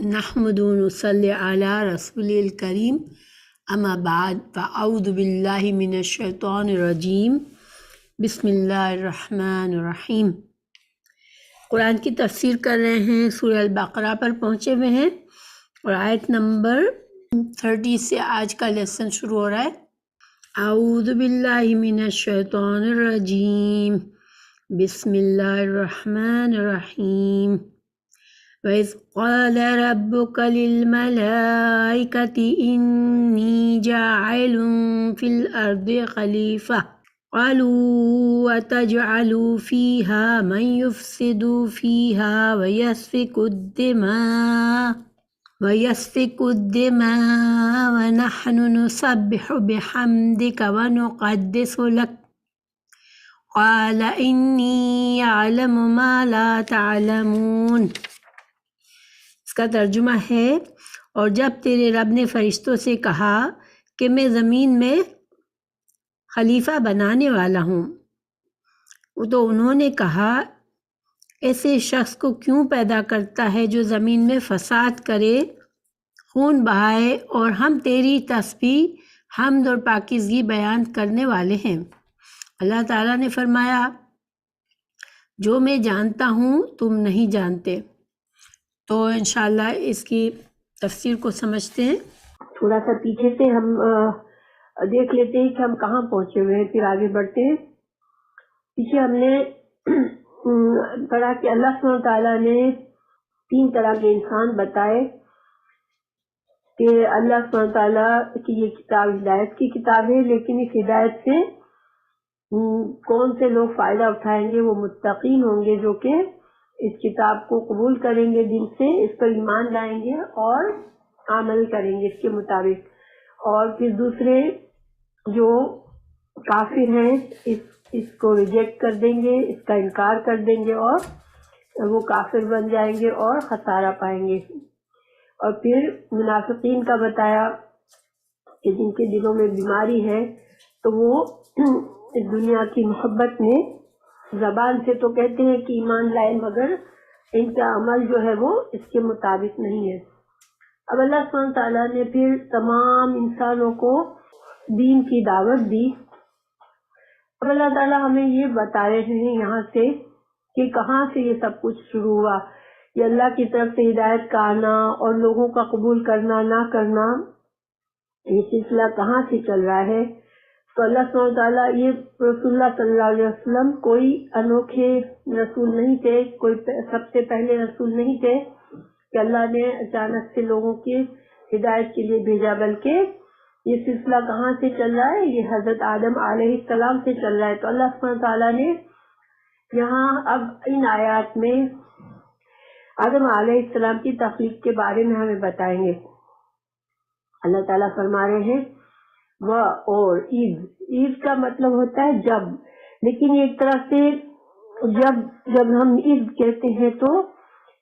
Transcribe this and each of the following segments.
نحمد و نصلی علی رسول الکریم اما بعد فاعوذ باللہ من الشیطان الرجیم بسم اللہ الرحمن الرحیم۔ قرآن کی تفسیر کر رہے ہیں، سورہ البقرہ پر پہنچے ہوئے ہیں اور آیت نمبر 30 سے آج کا لیسن شروع ہو رہا ہے۔ اعوذ باللہ من الشیطان الرجیم بسم اللہ الرحمن الرحیم۔ وَإِذْ قَالَ رَبُّكَ لِلْمَلَائِكَةِ إِنِّي جَاعِلٌ فِي الْأَرْضِ خَلِيفَةً قَالُوا أَتَجْعَلُ فِيهَا مَن يُفْسِدُ فِيهَا وَيَسْفِكُ الدِّمَاءَ وَنَحْنُ نُسَبِّحُ بِحَمْدِكَ وَنُقَدِّسُ لَكَ قَالَ إِنِّي أَعْلَمُ مَا لَا تَعْلَمُونَ۔ اس کا ترجمہ ہے، اور جب تیرے رب نے فرشتوں سے کہا کہ میں زمین میں خلیفہ بنانے والا ہوں، تو انہوں نے کہا ایسے شخص کو کیوں پیدا کرتا ہے جو زمین میں فساد کرے، خون بہائے، اور ہم تیری تسبیح، حمد اور پاکیزگی بیان کرنے والے ہیں۔ اللہ تعالیٰ نے فرمایا، جو میں جانتا ہوں تم نہیں جانتے۔ تو انشاءاللہ اس کی تفسیر کو سمجھتے ہیں۔ تھوڑا سا پیچھے سے ہم دیکھ لیتے ہیں کہ ہم کہاں پہنچے ہوئے ہیں، پھر آگے بڑھتے ہیں۔ پیچھے ہم نے پڑھا کہ اللہ سبحانہ وتعالیٰ نے 3 طرح کے انسان بتائے کہ اللہ سبحانہ وتعالیٰ کی یہ کتاب ہدایت کی کتاب ہے، لیکن اس ہدایت سے کون سے لوگ فائدہ اٹھائیں گے؟ وہ متقین ہوں گے جو کہ اس کتاب کو قبول کریں گے، دل سے اس پر ایمان لائیں گے اور عمل کریں گے اس کے مطابق۔ اور پھر دوسرے جو کافر ہیں اس کو ریجیکٹ کر دیں گے، اس کا انکار کر دیں گے اور وہ کافر بن جائیں گے اور خسارہ پائیں گے۔ اور پھر منافقین کا بتایا کہ جن کے دلوں میں بیماری ہے تو وہ اس دنیا کی محبت میں زبان سے تو کہتے ہیں کہ ایمان لائے، مگر ان کا عمل جو ہے وہ اس کے مطابق نہیں ہے۔ اب اللہ سبحانہ تعالیٰ نے پھر تمام انسانوں کو دین کی دعوت دی۔ اب اللہ تعالیٰ ہمیں یہ بتا رہے ہیں یہاں سے کہ کہاں سے یہ سب کچھ شروع ہوا، یہ اللہ کی طرف سے ہدایت کا آنا اور لوگوں کا قبول کرنا نہ کرنا، یہ سلسلہ کہاں سے چل رہا ہے۔ تو اللہ سبحانہ تعالیٰ، یہ رسول اللہ صلی اللہ علیہ وسلم کوئی انوکھے رسول نہیں تھے، کوئی سب سے پہلے رسول نہیں تھے کہ اللہ نے اچانک سے لوگوں کی ہدایت کے لیے بھیجا، بلکہ یہ سلسلہ کہاں سے چل رہا ہے؟ یہ حضرت آدم علیہ السلام سے چل رہا ہے۔ تو اللہ سبحانہ تعالیٰ نے یہاں اب ان آیات میں آدم علیہ السلام کی تخلیق کے بارے میں ہمیں بتائیں گے۔ اللہ تعالیٰ فرما رہے ہیں اور عید کا مطلب ہوتا ہے جب، لیکن ایک طرح سے جب ہم عید کہتے ہیں تو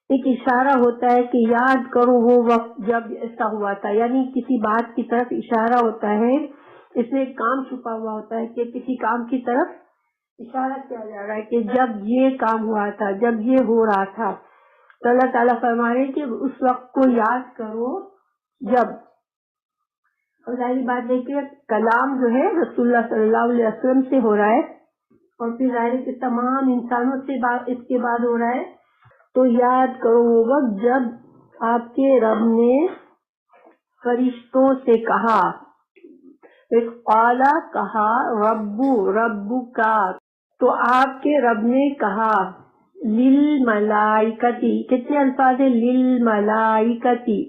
ایک اشارہ ہوتا ہے کہ یاد کرو وہ وقت جب ایسا ہوا تھا، یعنی کسی بات کی طرف اشارہ ہوتا ہے، اس میں ایک کام چھپا ہوا ہوتا ہے کہ کسی کام کی طرف اشارہ کیا جا رہا ہے کہ جب یہ کام ہوا تھا، جب یہ ہو رہا تھا۔ تو اللہ تعالیٰ فرما رہے ہیں کہ اس وقت کو یاد کرو جب، اور ظاہری بات ہے کہ کلام جو ہے رسول اللہ صلی اللہ علیہ وسلم سے ہو رہا ہے، اور پھر ظاہر ہے کہ تمام انسانوں سے اس کے بعد ہو رہا ہے۔ تو یاد کرو وہ وقت جب آپ کے رب نے فرشتوں سے کہا، قالا کہا، ربو کا، تو آپ کے رب نے کہا، للملائکتی، کتنے الفاظ ہیں؟ للملائکتی،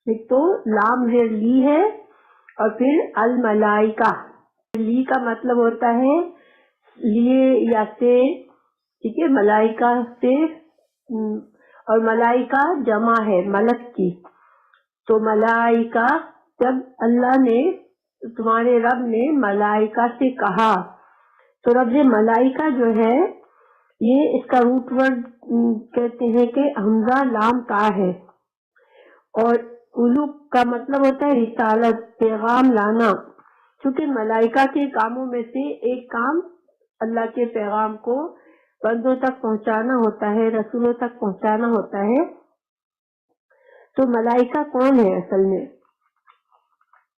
ایک تو لام ہے، لی ہے، اور پھر الملائکہ، لی کا مطلب ہوتا ہے لیے یا سے، ٹھیک ہے، ملائکہ سے، اور ملائکہ جمع ہے ملک کی۔ تو ملائکہ، جب اللہ نے، تمہارے رب نے ملائکہ سے کہا، تو رب ملائکہ جو ہے یہ اس کا روٹ ورڈ کہتے ہیں کہ حمزہ لام کا ہے، اور اولو کا مطلب ہوتا ہے رسالت، پیغام لانا، چونکہ ملائکہ کے کاموں میں سے ایک کام اللہ کے پیغام کو بندوں تک پہنچانا ہوتا ہے، رسولوں تک پہنچانا ہوتا ہے، تو ملائکہ کون ہے اصل میں؟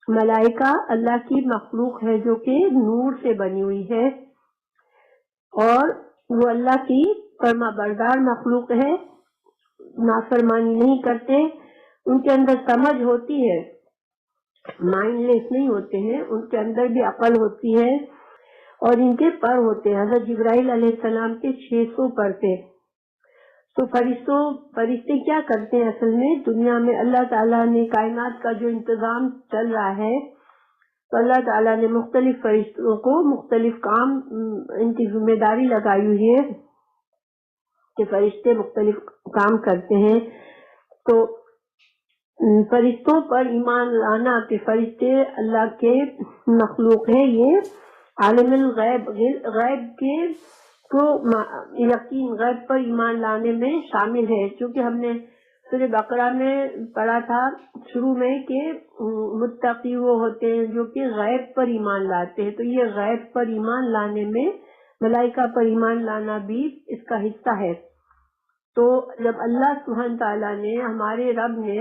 ملائکہ اللہ کی مخلوق ہے جو کہ نور سے بنی ہوئی ہے، اور وہ اللہ کی فرما بردار مخلوق ہے، نافرمانی نہیں کرتے، ان کے اندر سمجھ ہوتی ہے، مائنڈ لیس نہیں ہوتے ہیں، ان کے اندر بھی عقل ہوتی ہے، اور ان کے پر ہوتے ہیں۔ حضرت جبرائیل علیہ السلام کے 600 پر تھے۔ تو فرشتے کیا کرتے ہیں اصل میں؟ دنیا میں اللہ تعالیٰ نے کائنات کا جو انتظام چل رہا ہے، تو اللہ تعالیٰ نے مختلف فرشتوں کو مختلف کام، ان کی ذمہ داری لگائی ہوئی ہے کہ فرشتے مختلف کام کرتے ہیں۔ تو فرشتوں پر ایمان لانا کہ فرشتے اللہ کے مخلوق ہیں، یہ عالم الغیب، غیب کے کو یقین، غیب پر ایمان لانے میں شامل ہے۔ چونکہ ہم نے سورہ بقرہ میں پڑھا تھا شروع میں کہ متقی وہ ہوتے ہیں جو کہ غیب پر ایمان لاتے ہیں، تو یہ غیب پر ایمان لانے میں ملائکہ پر ایمان لانا بھی اس کا حصہ ہے۔ تو جب اللہ سبحانہ تعالیٰ نے، ہمارے رب نے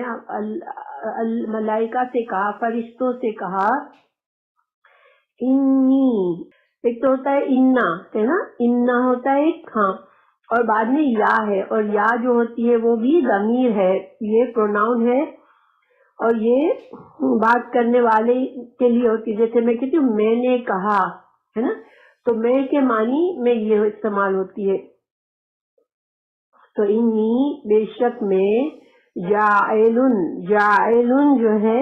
ملائکہ سے کہا، فرشتوں سے کہا، انی، ایک تو ہوتا ہے انا، ہے نا، انا ہوتا ہے ایک، ہاں، اور بعد میں یا ہے، اور یا جو ہوتی ہے وہ بھی ضمیر ہے، یہ پروناؤن ہے، اور یہ بات کرنے والے کے لیے ہوتی ہے۔ جیسے میں کہتی ہوں میں نے کہا، ہے نا، تو میں کے معنی میں یہ استعمال ہوتی ہے۔ تو انی، بے شک میں، جاعلن جو ہے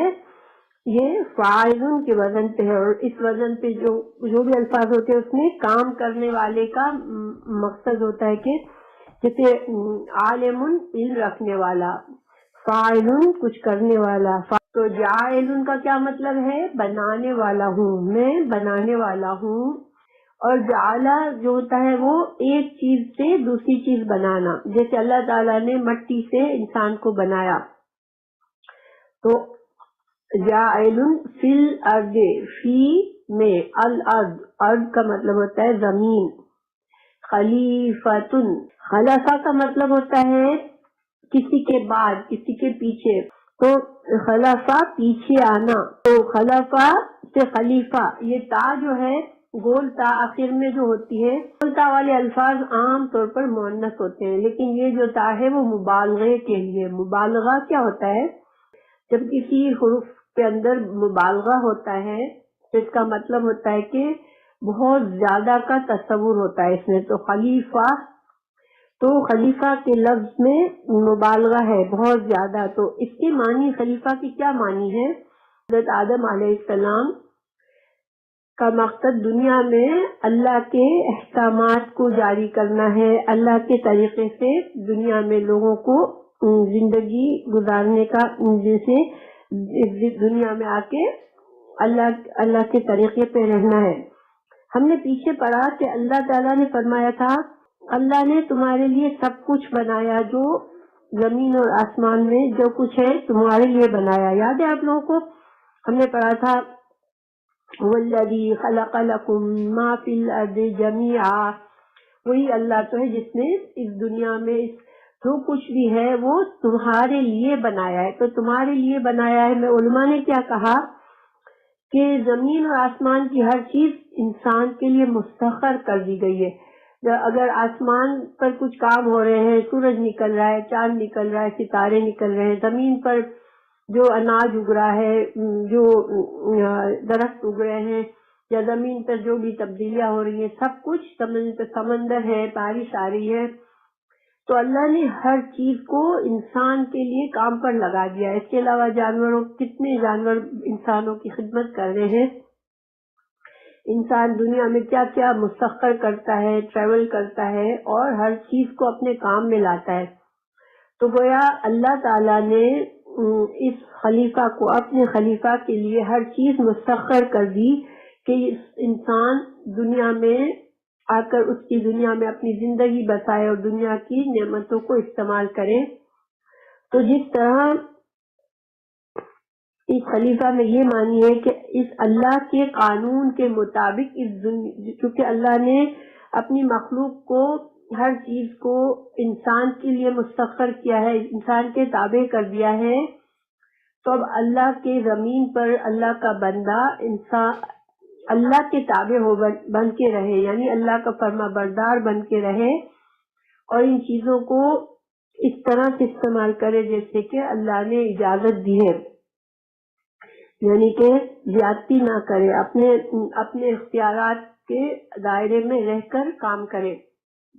یہ فاعلن کے وزن پہ ہے، اور اس وزن پہ جو بھی الفاظ ہوتے ہیں اس میں کام کرنے والے کا مقصد ہوتا ہے، کہ جیسے عالم، علم رکھنے والا، فاعلن کچھ کرنے والا۔ تو جاعلن کا کیا مطلب ہے؟ بنانے والا ہوں، میں بنانے والا ہوں۔ اور جعلہ جو ہوتا ہے وہ ایک چیز سے دوسری چیز بنانا، جیسے اللہ تعالیٰ نے مٹی سے انسان کو بنایا، تو جاعل فی الارض، فی میں، الارض، ارض کا مطلب ہوتا ہے زمین، خلیفتن، خلفہ کا مطلب ہوتا ہے کسی کے بعد، کسی کے پیچھے، تو خلفہ پیچھے آنا، تو خلفہ سے خلیفہ، یہ تا جو ہے گول تا آخر میں جو ہوتی ہے، گول تا والے الفاظ عام طور پر مؤنث ہوتے ہیں، لیکن یہ جو تا ہے وہ مبالغے کے لیے۔ مبالغہ کیا ہوتا ہے؟ جب کسی حرف کے اندر مبالغہ ہوتا ہے تو اس کا مطلب ہوتا ہے کہ بہت زیادہ کا تصور ہوتا ہے اس میں۔ تو خلیفہ کے لفظ میں مبالغہ ہے، بہت زیادہ۔ تو اس کے معنی، خلیفہ کی کیا معنی ہے؟ حضرت آدم علیہ السلام کا مقصد دنیا میں اللہ کے احکامات کو جاری کرنا ہے، اللہ کے طریقے سے دنیا میں لوگوں کو زندگی گزارنے کا، جیسے دنیا میں آ کے اللہ کے طریقے پہ رہنا ہے۔ ہم نے پیچھے پڑھا کہ اللہ تعالیٰ نے فرمایا تھا، اللہ نے تمہارے لیے سب کچھ بنایا، جو زمین اور آسمان میں جو کچھ ہے تمہارے لیے بنایا۔ یاد ہے آپ لوگوں کو؟ ہم نے پڑھا تھا والذی خلق لکم ما فی الارض جمیعا، وہی اللہ تو ہے جس نے اس دنیا میں جو کچھ بھی ہے وہ تمہارے لیے بنایا ہے۔ تو تمہارے لیے بنایا ہے، میں علماء نے کیا کہا کہ زمین اور آسمان کی ہر چیز انسان کے لیے مستخر کر دی گئی ہے۔ اگر آسمان پر کچھ کام ہو رہے ہیں، سورج نکل رہا ہے، چاند نکل رہا ہے، ستارے نکل رہے ہیں، زمین پر جو اناج اگ رہا ہے، جو درخت اگ رہے ہیں، یا زمین پر جو بھی تبدیلیاں ہو رہی ہیں، سب کچھ، سمندر ہے، بارش آ رہی ہے، تو اللہ نے ہر چیز کو انسان کے لیے کام پر لگا دیا ہے۔ اس کے علاوہ جانوروں، کتنے جانور انسانوں کی خدمت کر رہے ہیں۔ انسان دنیا میں کیا کیا مسخر کرتا ہے، ٹریول کرتا ہے، اور ہر چیز کو اپنے کام میں لاتا ہے۔ تو گویا اللہ تعالیٰ نے اس خلیفہ کو، اپنے خلیفہ کے لیے ہر چیز مسخر کر دی کہ انسان دنیا میں آ کر اس کی دنیا میں اپنی زندگی بسائے اور دنیا کی نعمتوں کو استعمال کرے۔ تو جس طرح اس خلیفہ میں یہ مانی ہے کہ اس اللہ کے قانون کے مطابق، چونکہ اللہ نے اپنی مخلوق کو ہر چیز کو انسان کے لیے مستخر کیا ہے، انسان کے تابع کر دیا ہے، تو اب اللہ کے زمین پر اللہ کا بندہ انسان اللہ کے تابع ہو بن کے رہے، یعنی اللہ کا فرما بردار بن کے رہے، اور ان چیزوں کو اس طرح سے استعمال کرے جیسے کہ اللہ نے اجازت دی ہے، یعنی کہ زیادتی نہ کرے، اپنے اختیارات کے دائرے میں رہ کر کام کرے۔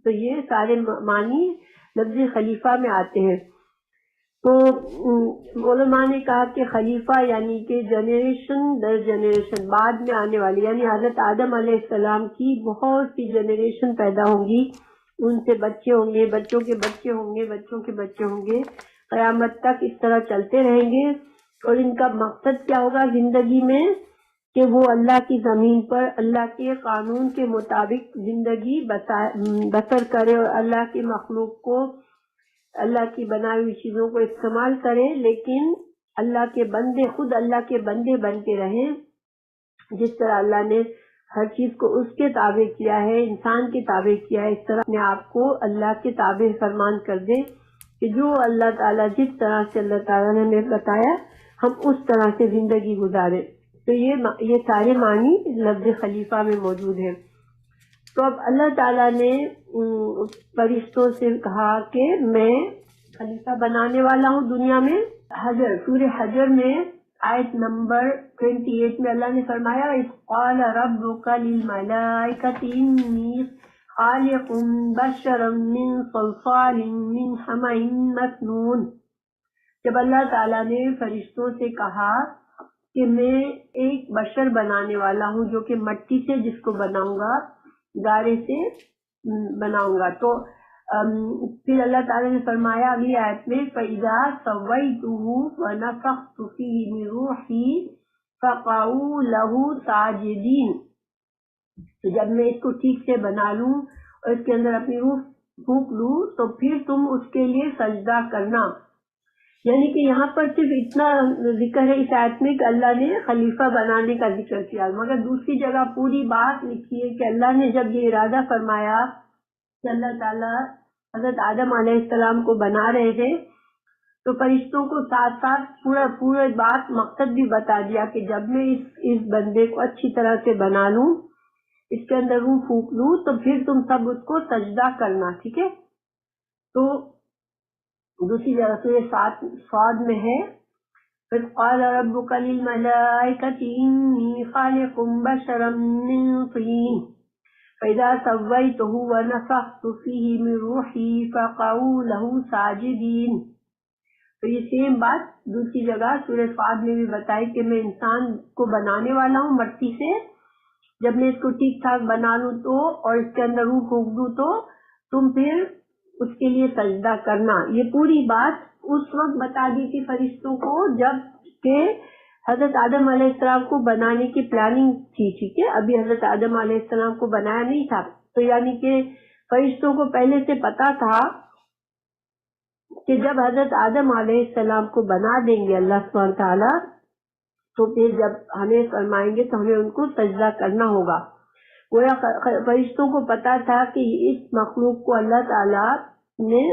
تو یہ سارے معنی لفظ خلیفہ میں آتے ہیں۔ تو علماء نے کہا کہ خلیفہ یعنی کہ جنریشن در جنریشن بعد میں آنے والی، یعنی حضرت آدم علیہ السلام کی بہت سی جنریشن پیدا ہوں گی، ان سے بچے ہوں گے، بچوں کے بچے ہوں گے، بچوں کے بچے ہوں گے، قیامت تک اس طرح چلتے رہیں گے۔ اور ان کا مقصد کیا ہوگا زندگی میں کہ وہ اللہ کی زمین پر اللہ کے قانون کے مطابق زندگی بسر کرے، اور اللہ کی مخلوق کو، اللہ کی بنائی ہوئی چیزوں کو استعمال کرے، لیکن اللہ کے بندے خود اللہ کے بندے بن کے رہیں، جس طرح اللہ نے ہر چیز کو اس کے تابع کیا ہے، انسان کے تابع کیا ہے، اس طرح اپنے آپ کو اللہ کے تابع فرمان کر دے کہ جو اللہ تعالیٰ جس طرح سے اللہ تعالیٰ نے ہمیں بتایا ہم اس طرح سے زندگی گزارے۔ تو یہ سارے معنی لفظ خلیفہ میں موجود ہیں۔ تو اب اللہ تعالیٰ نے فرشتوں سے کہا کہ میں خلیفہ بنانے والا ہوں دنیا میں۔ حجر، سورہ حجر میں آیت نمبر 28 میں اللہ نے فرمایا اذ قال ربک للملائکۃ انی خالق بشرا من صلصال من حمأ مسنون۔ جب اللہ تعالیٰ نے فرشتوں سے کہا کہ میں ایک بشر بنانے والا ہوں جو کہ مٹی سے جس کو بناؤں گا، گارے سے بناؤں گا، تو پھر اللہ تعالیٰ نے فرمایا اگلی آیت میں فَإِذَا سَوَّيْتُهُ وَنَفَخْتُ فِيهِ مِن رُوحِي فَقَعُوا لَهُ سَاجِدِينَ۔ تو جب میں اس کو ٹھیک سے بنا لوں اور اس کے اندر اپنی روح پھونک لوں تو پھر تم اس کے لیے سجدہ کرنا۔ یعنی کہ یہاں پر صرف اتنا ذکر ہے اس آیت میں کہ اللہ نے خلیفہ بنانے کا ذکر کیا، مگر دوسری جگہ پوری بات لکھی ہے کہ اللہ نے جب یہ ارادہ فرمایا کہ اللہ تعالیٰ حضرت آدم علیہ السلام کو بنا رہے تھے تو فرشتوں کو ساتھ ساتھ پورا بات مقصد بھی بتا دیا کہ جب میں اس بندے کو اچھی طرح سے بنا لوں، اس کے اندر روح پھونک لوں تو پھر تم سب اس کو سجدہ کرنا، ٹھیک ہے۔ تو دوسری جگہ سورہ صاد میں ہے فَإِذْ قَالَ رَبُّكَ لِلْمَلَائِكَةِ إِنِّي خَالِقٌ بَشَرًا مِّن طِينٍ فَإِذَا سَوَّيْتُهُ وَنَفَخْتُ فِيهِ مِن رُوحِي فَقَعُوا لَهُ سَاجِدِينَ۔ تو یہ سیم بات دوسری جگہ سورہ صاد میں بھی بتائی کہ میں انسان کو بنانے والا ہوں مٹی سے، جب میں اس کو ٹھیک ٹھاک بنا لوں تو اور اس کے اندر روح پھونک دوں تو تم پھر اس کے لیے سجدہ کرنا۔ یہ پوری بات اس وقت بتا دی تھی فرشتوں کو جب کہ حضرت آدم علیہ السلام کو بنانے کی پلاننگ تھی، ٹھیک ہے، ابھی حضرت آدم علیہ السلام کو بنایا نہیں تھا۔ تو یعنی کہ فرشتوں کو پہلے سے پتا تھا کہ جب حضرت آدم علیہ السلام کو بنا دیں گے اللہ سبحانہ تعالیٰ تو پھر جب ہمیں فرمائیں گے تو ہمیں ان کو سجدہ کرنا ہوگا۔ گویا فرشتوں کو پتا تھا کہ اس مخلوق کو اللہ تعالیٰ نے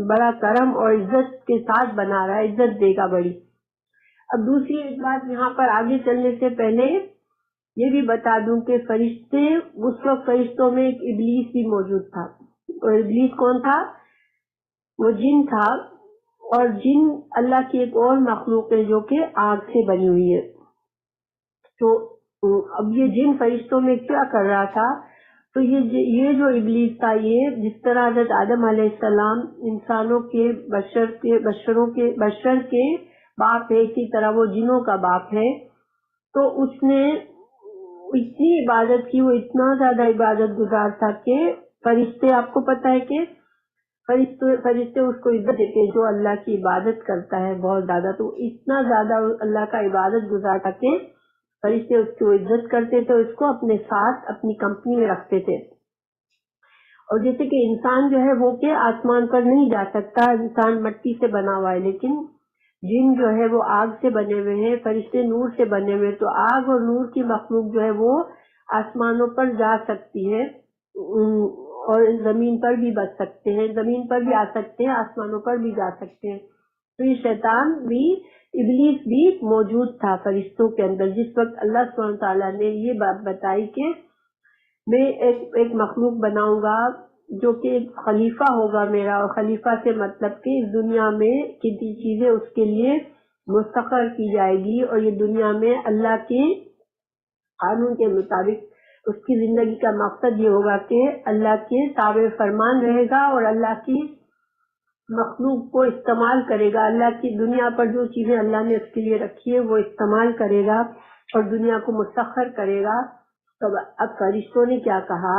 بڑا کرم اور عزت کے ساتھ بنا رہا ہے، عزت دے گا بڑی۔ اب دوسری ایک بات یہاں پر آگے چلنے سے پہلے یہ بھی بتا دوں کہ فرشتے، اس وقت فرشتوں میں ایک ابلیس بھی موجود تھا، اور ابلیس کون تھا؟ وہ جن تھا، اور جن اللہ کی ایک اور مخلوق ہے جو کہ آگ سے بنی ہوئی ہے۔ تو اب یہ جن فرشتوں میں کیا کر رہا تھا؟ تو یہ جو ابلیس تھا، یہ جس طرح حضرت آدم علیہ السلام انسانوں کے بشر کے باپ ہے، اسی طرح وہ جنوں کا باپ ہے۔ تو اس نے اتنی عبادت کی، وہ اتنا زیادہ عبادت گزار تھا کہ فرشتے، آپ کو پتا ہے کہ فرشتے اس کو عزت دیتے ہیں جو اللہ کی عبادت کرتا ہے بہت زیادہ، تو اتنا زیادہ اللہ کا عبادت گزار تھا کہ فرشتے اس کی عزت کرتے تھے، اس کو اپنے ساتھ اپنی کمپنی میں رکھتے تھے۔ اور جیسے کہ انسان جو ہے وہ کہ آسمان پر نہیں جا سکتا، انسان مٹی سے بنا ہوا ہے، لیکن جن جو ہے وہ آگ سے بنے ہوئے ہیں، فرشتے نور سے بنے ہوئے، تو آگ اور نور کی مخلوق جو ہے وہ آسمانوں پر جا سکتی ہے، اور زمین پر بھی بچ سکتے ہیں، زمین پر بھی آ سکتے ہیں، آسمانوں پر بھی جا سکتے ہیں۔ تو یہ شیطان بھی، ابلیس بھی موجود تھا فرشتوں کے اندر جس وقت اللہ سبحانہ تعالیٰ نے یہ بات بتائی کہ میں ایک مخلوق بناؤں گا جو کہ ایک خلیفہ ہوگا میرا، اور خلیفہ سے مطلب کہ اس دنیا میں کتنی چیزیں اس کے لیے مستقر کی جائے گی، اور یہ دنیا میں اللہ کے قانون کے مطابق اس کی زندگی کا مقصد یہ ہوگا کہ اللہ کے تابع فرمان رہے گا اور اللہ کی مخلوق کو استعمال کرے گا، اللہ کی دنیا پر جو چیزیں اللہ نے اس کے لیے رکھی ہے وہ استعمال کرے گا اور دنیا کو مسخر کرے گا۔ تو اب فرشتوں نے کیا کہا،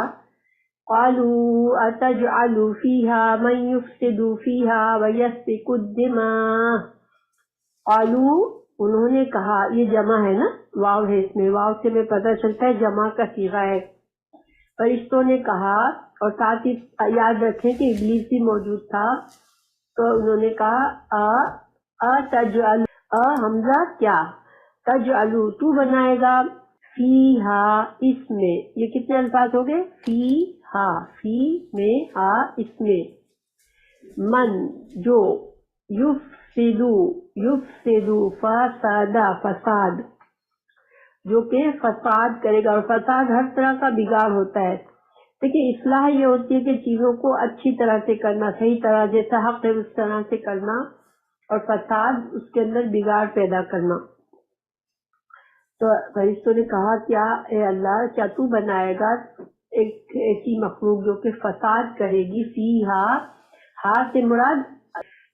قالوا اتجعل فيها من يفسد فيها ويسفك الدماء۔ قالوا، انہوں نے کہا، یہ جمع ہے نا، واو ہے اس میں، واو سے میں پتہ چلتا ہے جمع کا صیغہ ہے۔ فرشتوں نے کہا، اور ساتھ ہی یاد رکھیں کہ ابلیس بھی موجود تھا، تو انہوں نے کہا تجعل، حمزہ کیا، تجعلو تو بنائے گا، فیہا اس میں، یہ کتنے الفاظ ہو گئے، فیہا، فی میں، ہا اس میں، من جو، یفسدو فسادہ فساد، جو کہ فساد کرے گا، اور فساد ہر طرح کا بگاڑ ہوتا ہے۔ دیکھیے اصلاح یہ ہوتی ہے کہ چیزوں کو اچھی طرح سے کرنا، صحیح طرح جیسا حق ہے اس طرح سے کرنا، اور فساد اس کے اندر بگاڑ پیدا کرنا۔ تو فرشتوں نے کہا، کیا اے اللہ، کیا تو بنائے گا ایک ایسی مخلوق جو کہ فساد کرے گی، فیہا، ہا سے مراد،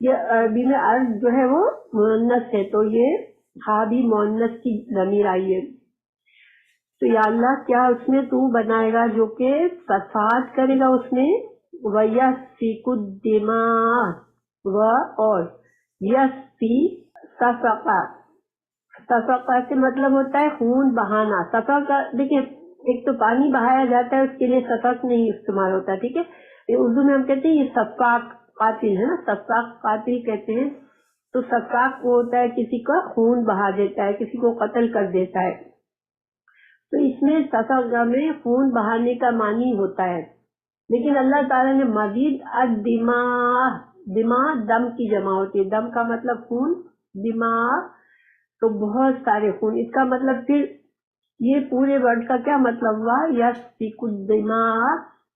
یہ عربی میں ارض جو ہے وہ مؤنث ہے، تو یہ ہا بھی مؤنث کی ضمیر آئی ہے۔ تو یا اللہ، کیا اس میں تو بنائے گا جو کہ فساد کرے گا اس میں، وَيَسْفِكُ الدِّمَاءَ، اور یسفی، سفقہ سے مطلب ہوتا ہے خون بہانا۔ سفقہ، دیکھیں ایک تو پانی بہایا جاتا ہے، اس کے لیے سفق نہیں استعمال ہوتا، ٹھیک ہے، یہ اردو میں ہم کہتے ہیں یہ سفاق قاتل ہے نا، سفاق قاتل کہتے ہیں۔ تو سفاق وہ ہوتا ہے کسی کا خون بہا دیتا ہے، کسی کو قتل کر دیتا ہے، تو اس میں سفقہ میں خون بہانے کا معنی ہوتا ہے۔ لیکن اللہ تعالیٰ نے مزید الدماء، دماء دم کی جمع ہوتی ہے، دم کا مطلب خون، دماء تو بہت سارے خون، اس کا مطلب پھر یہ پورے ورڈ کا کیا مطلب ہوا، یسفک الدماء،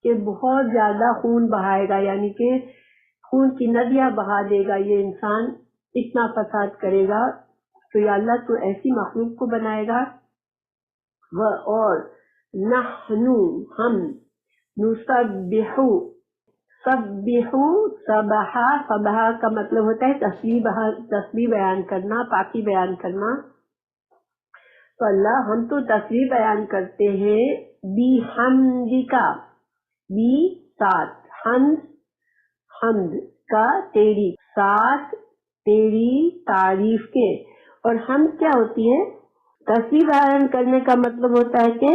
کہ بہت زیادہ خون بہائے گا، یعنی کہ خون کی ندیاں بہا دے گا یہ انسان، اتنا فساد کرے گا۔ تو یا اللہ، تو ایسی مخلوق کو بنائے گا، اور نحنو ہم، نسبحو، سبحو، سبحا، سبحا کا مطلب ہوتا ہے تسبیح بیان کرنا، پاکی بیان کرنا۔ تو اللہ، ہم تو تسبیح بیان کرتے ہیں، بحمدکا، بی ساتھ، حمد کا تیری، ساتھ تیری تعریف کے، اور حمد کیا ہوتی ہے، تسبیح بیان کرنے کا مطلب ہوتا ہے کہ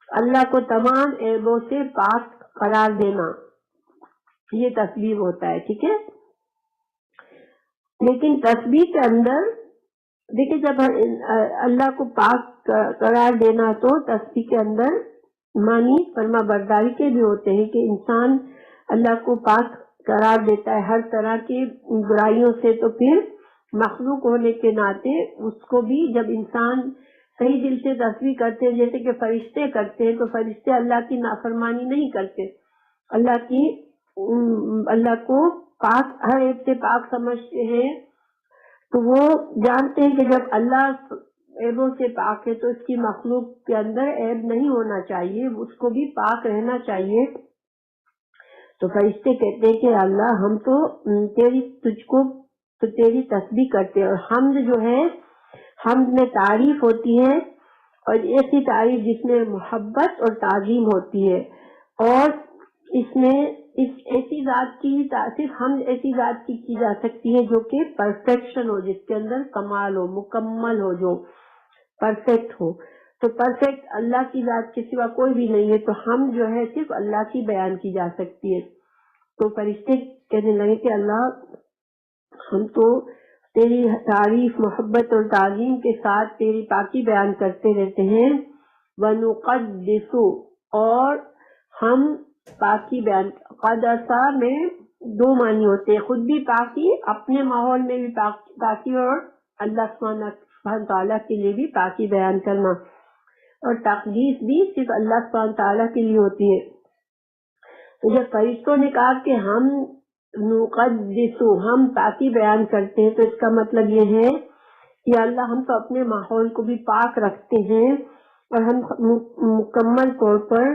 اللہ کو تمام عیبوں سے پاک قرار دینا، یہ تسبیح ہوتا ہے، ٹھیک ہے۔ لیکن تسبیح کے اندر دیکھیں، جب اللہ کو پاک قرار دینا تو تسبیح کے اندر معنی فرما برداری کے بھی ہوتے ہیں کہ انسان اللہ کو پاک قرار دیتا ہے ہر طرح کی برائیوں سے، تو پھر مخلوق ہونے کے ناطے اس کو بھی جب انسان صحیح دل سے تسبیح کرتے ہیں جیسے کہ فرشتے کرتے ہیں، تو فرشتے اللہ کی نافرمانی نہیں کرتے، اللہ کو پاک، ہر ایک سے پاک سمجھتے ہیں، تو وہ جانتے ہیں کہ جب اللہ عیبوں سے پاک ہے تو اس کی مخلوق کے اندر عیب نہیں ہونا چاہیے، اس کو بھی پاک رہنا چاہیے۔ تو فرشتے کہتے ہیں کہ اللہ، ہم تو تیری تسبیح کرتے ہیں، اور حمد جو ہے، حمد میں تعریف ہوتی ہے، اور ایسی تعریف جس میں محبت اور تعظیم ہوتی ہے، اور اس میں ایسی ذات کی صرف حمد ایسی ذات کی جا سکتی ہے جو کہ پرفیکشن ہو، جس کے اندر کمال ہو، مکمل ہو، جو پرفیکٹ ہو۔ تو پرفیکٹ اللہ کی ذات کے سوا کوئی بھی نہیں ہے، تو ہم جو ہے صرف اللہ کی بیان کی جا سکتی ہے۔ تو فرشتے کہنے لگے کہ اللہ، ہم تو تیری تعریف، محبت اور تعظیم کے ساتھ تیری پاکی بیان کرتے رہتے ہیں، وَنُقَدِّسُ، اور ہم پاکی بیان. قدسہ میں دو معنی ہوتے ہیں، خود بھی پاکی، اپنے ماحول میں بھی پاکی، اور اللہ سبحانہ تعالیٰ کے لیے بھی پاکی بیان کرنا. اور تقدیس بھی صرف اللہ سبحانہ تعالیٰ کے لیے ہوتی ہے. تو جب فرشتوں نے کہا کہ ہم نقدسو، ہم پاکی بیان کرتے ہیں، تو اس کا مطلب یہ ہے کہ اللہ ہم تو اپنے ماحول کو بھی پاک رکھتے ہیں، اور ہم مکمل طور پر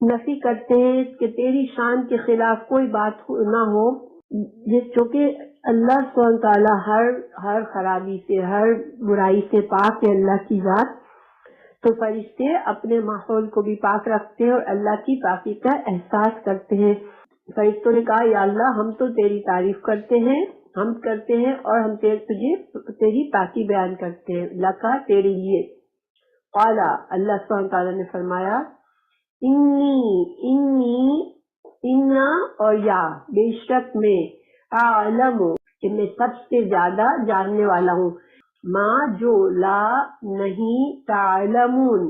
نفی کرتے ہیں کہ تیری شان کے خلاف کوئی بات نہ ہو. چونکہ اللہ سبحانہ تعالیٰ ہر خرابی سے، ہر برائی سے پاک ہے اللہ کی ذات. تو فرشتے اپنے ماحول کو بھی پاک رکھتے ہیں اور اللہ کی پاکی کا احساس کرتے ہیں. فرشتوں نے کہا یا اللہ ہم تو تیری تعریف کرتے ہیں، ہم کرتے ہیں، اور ہم تجھے تیری پاکی بیان کرتے ہیں، لکا تیرے لیے. قال، اللہ سبحانہ تعالیٰ نے فرمایا، انا اور یا، بے شک میں، اعلم کہ میں سب سے زیادہ جاننے والا ہوں، ما جو، لا نہیں، تعلمون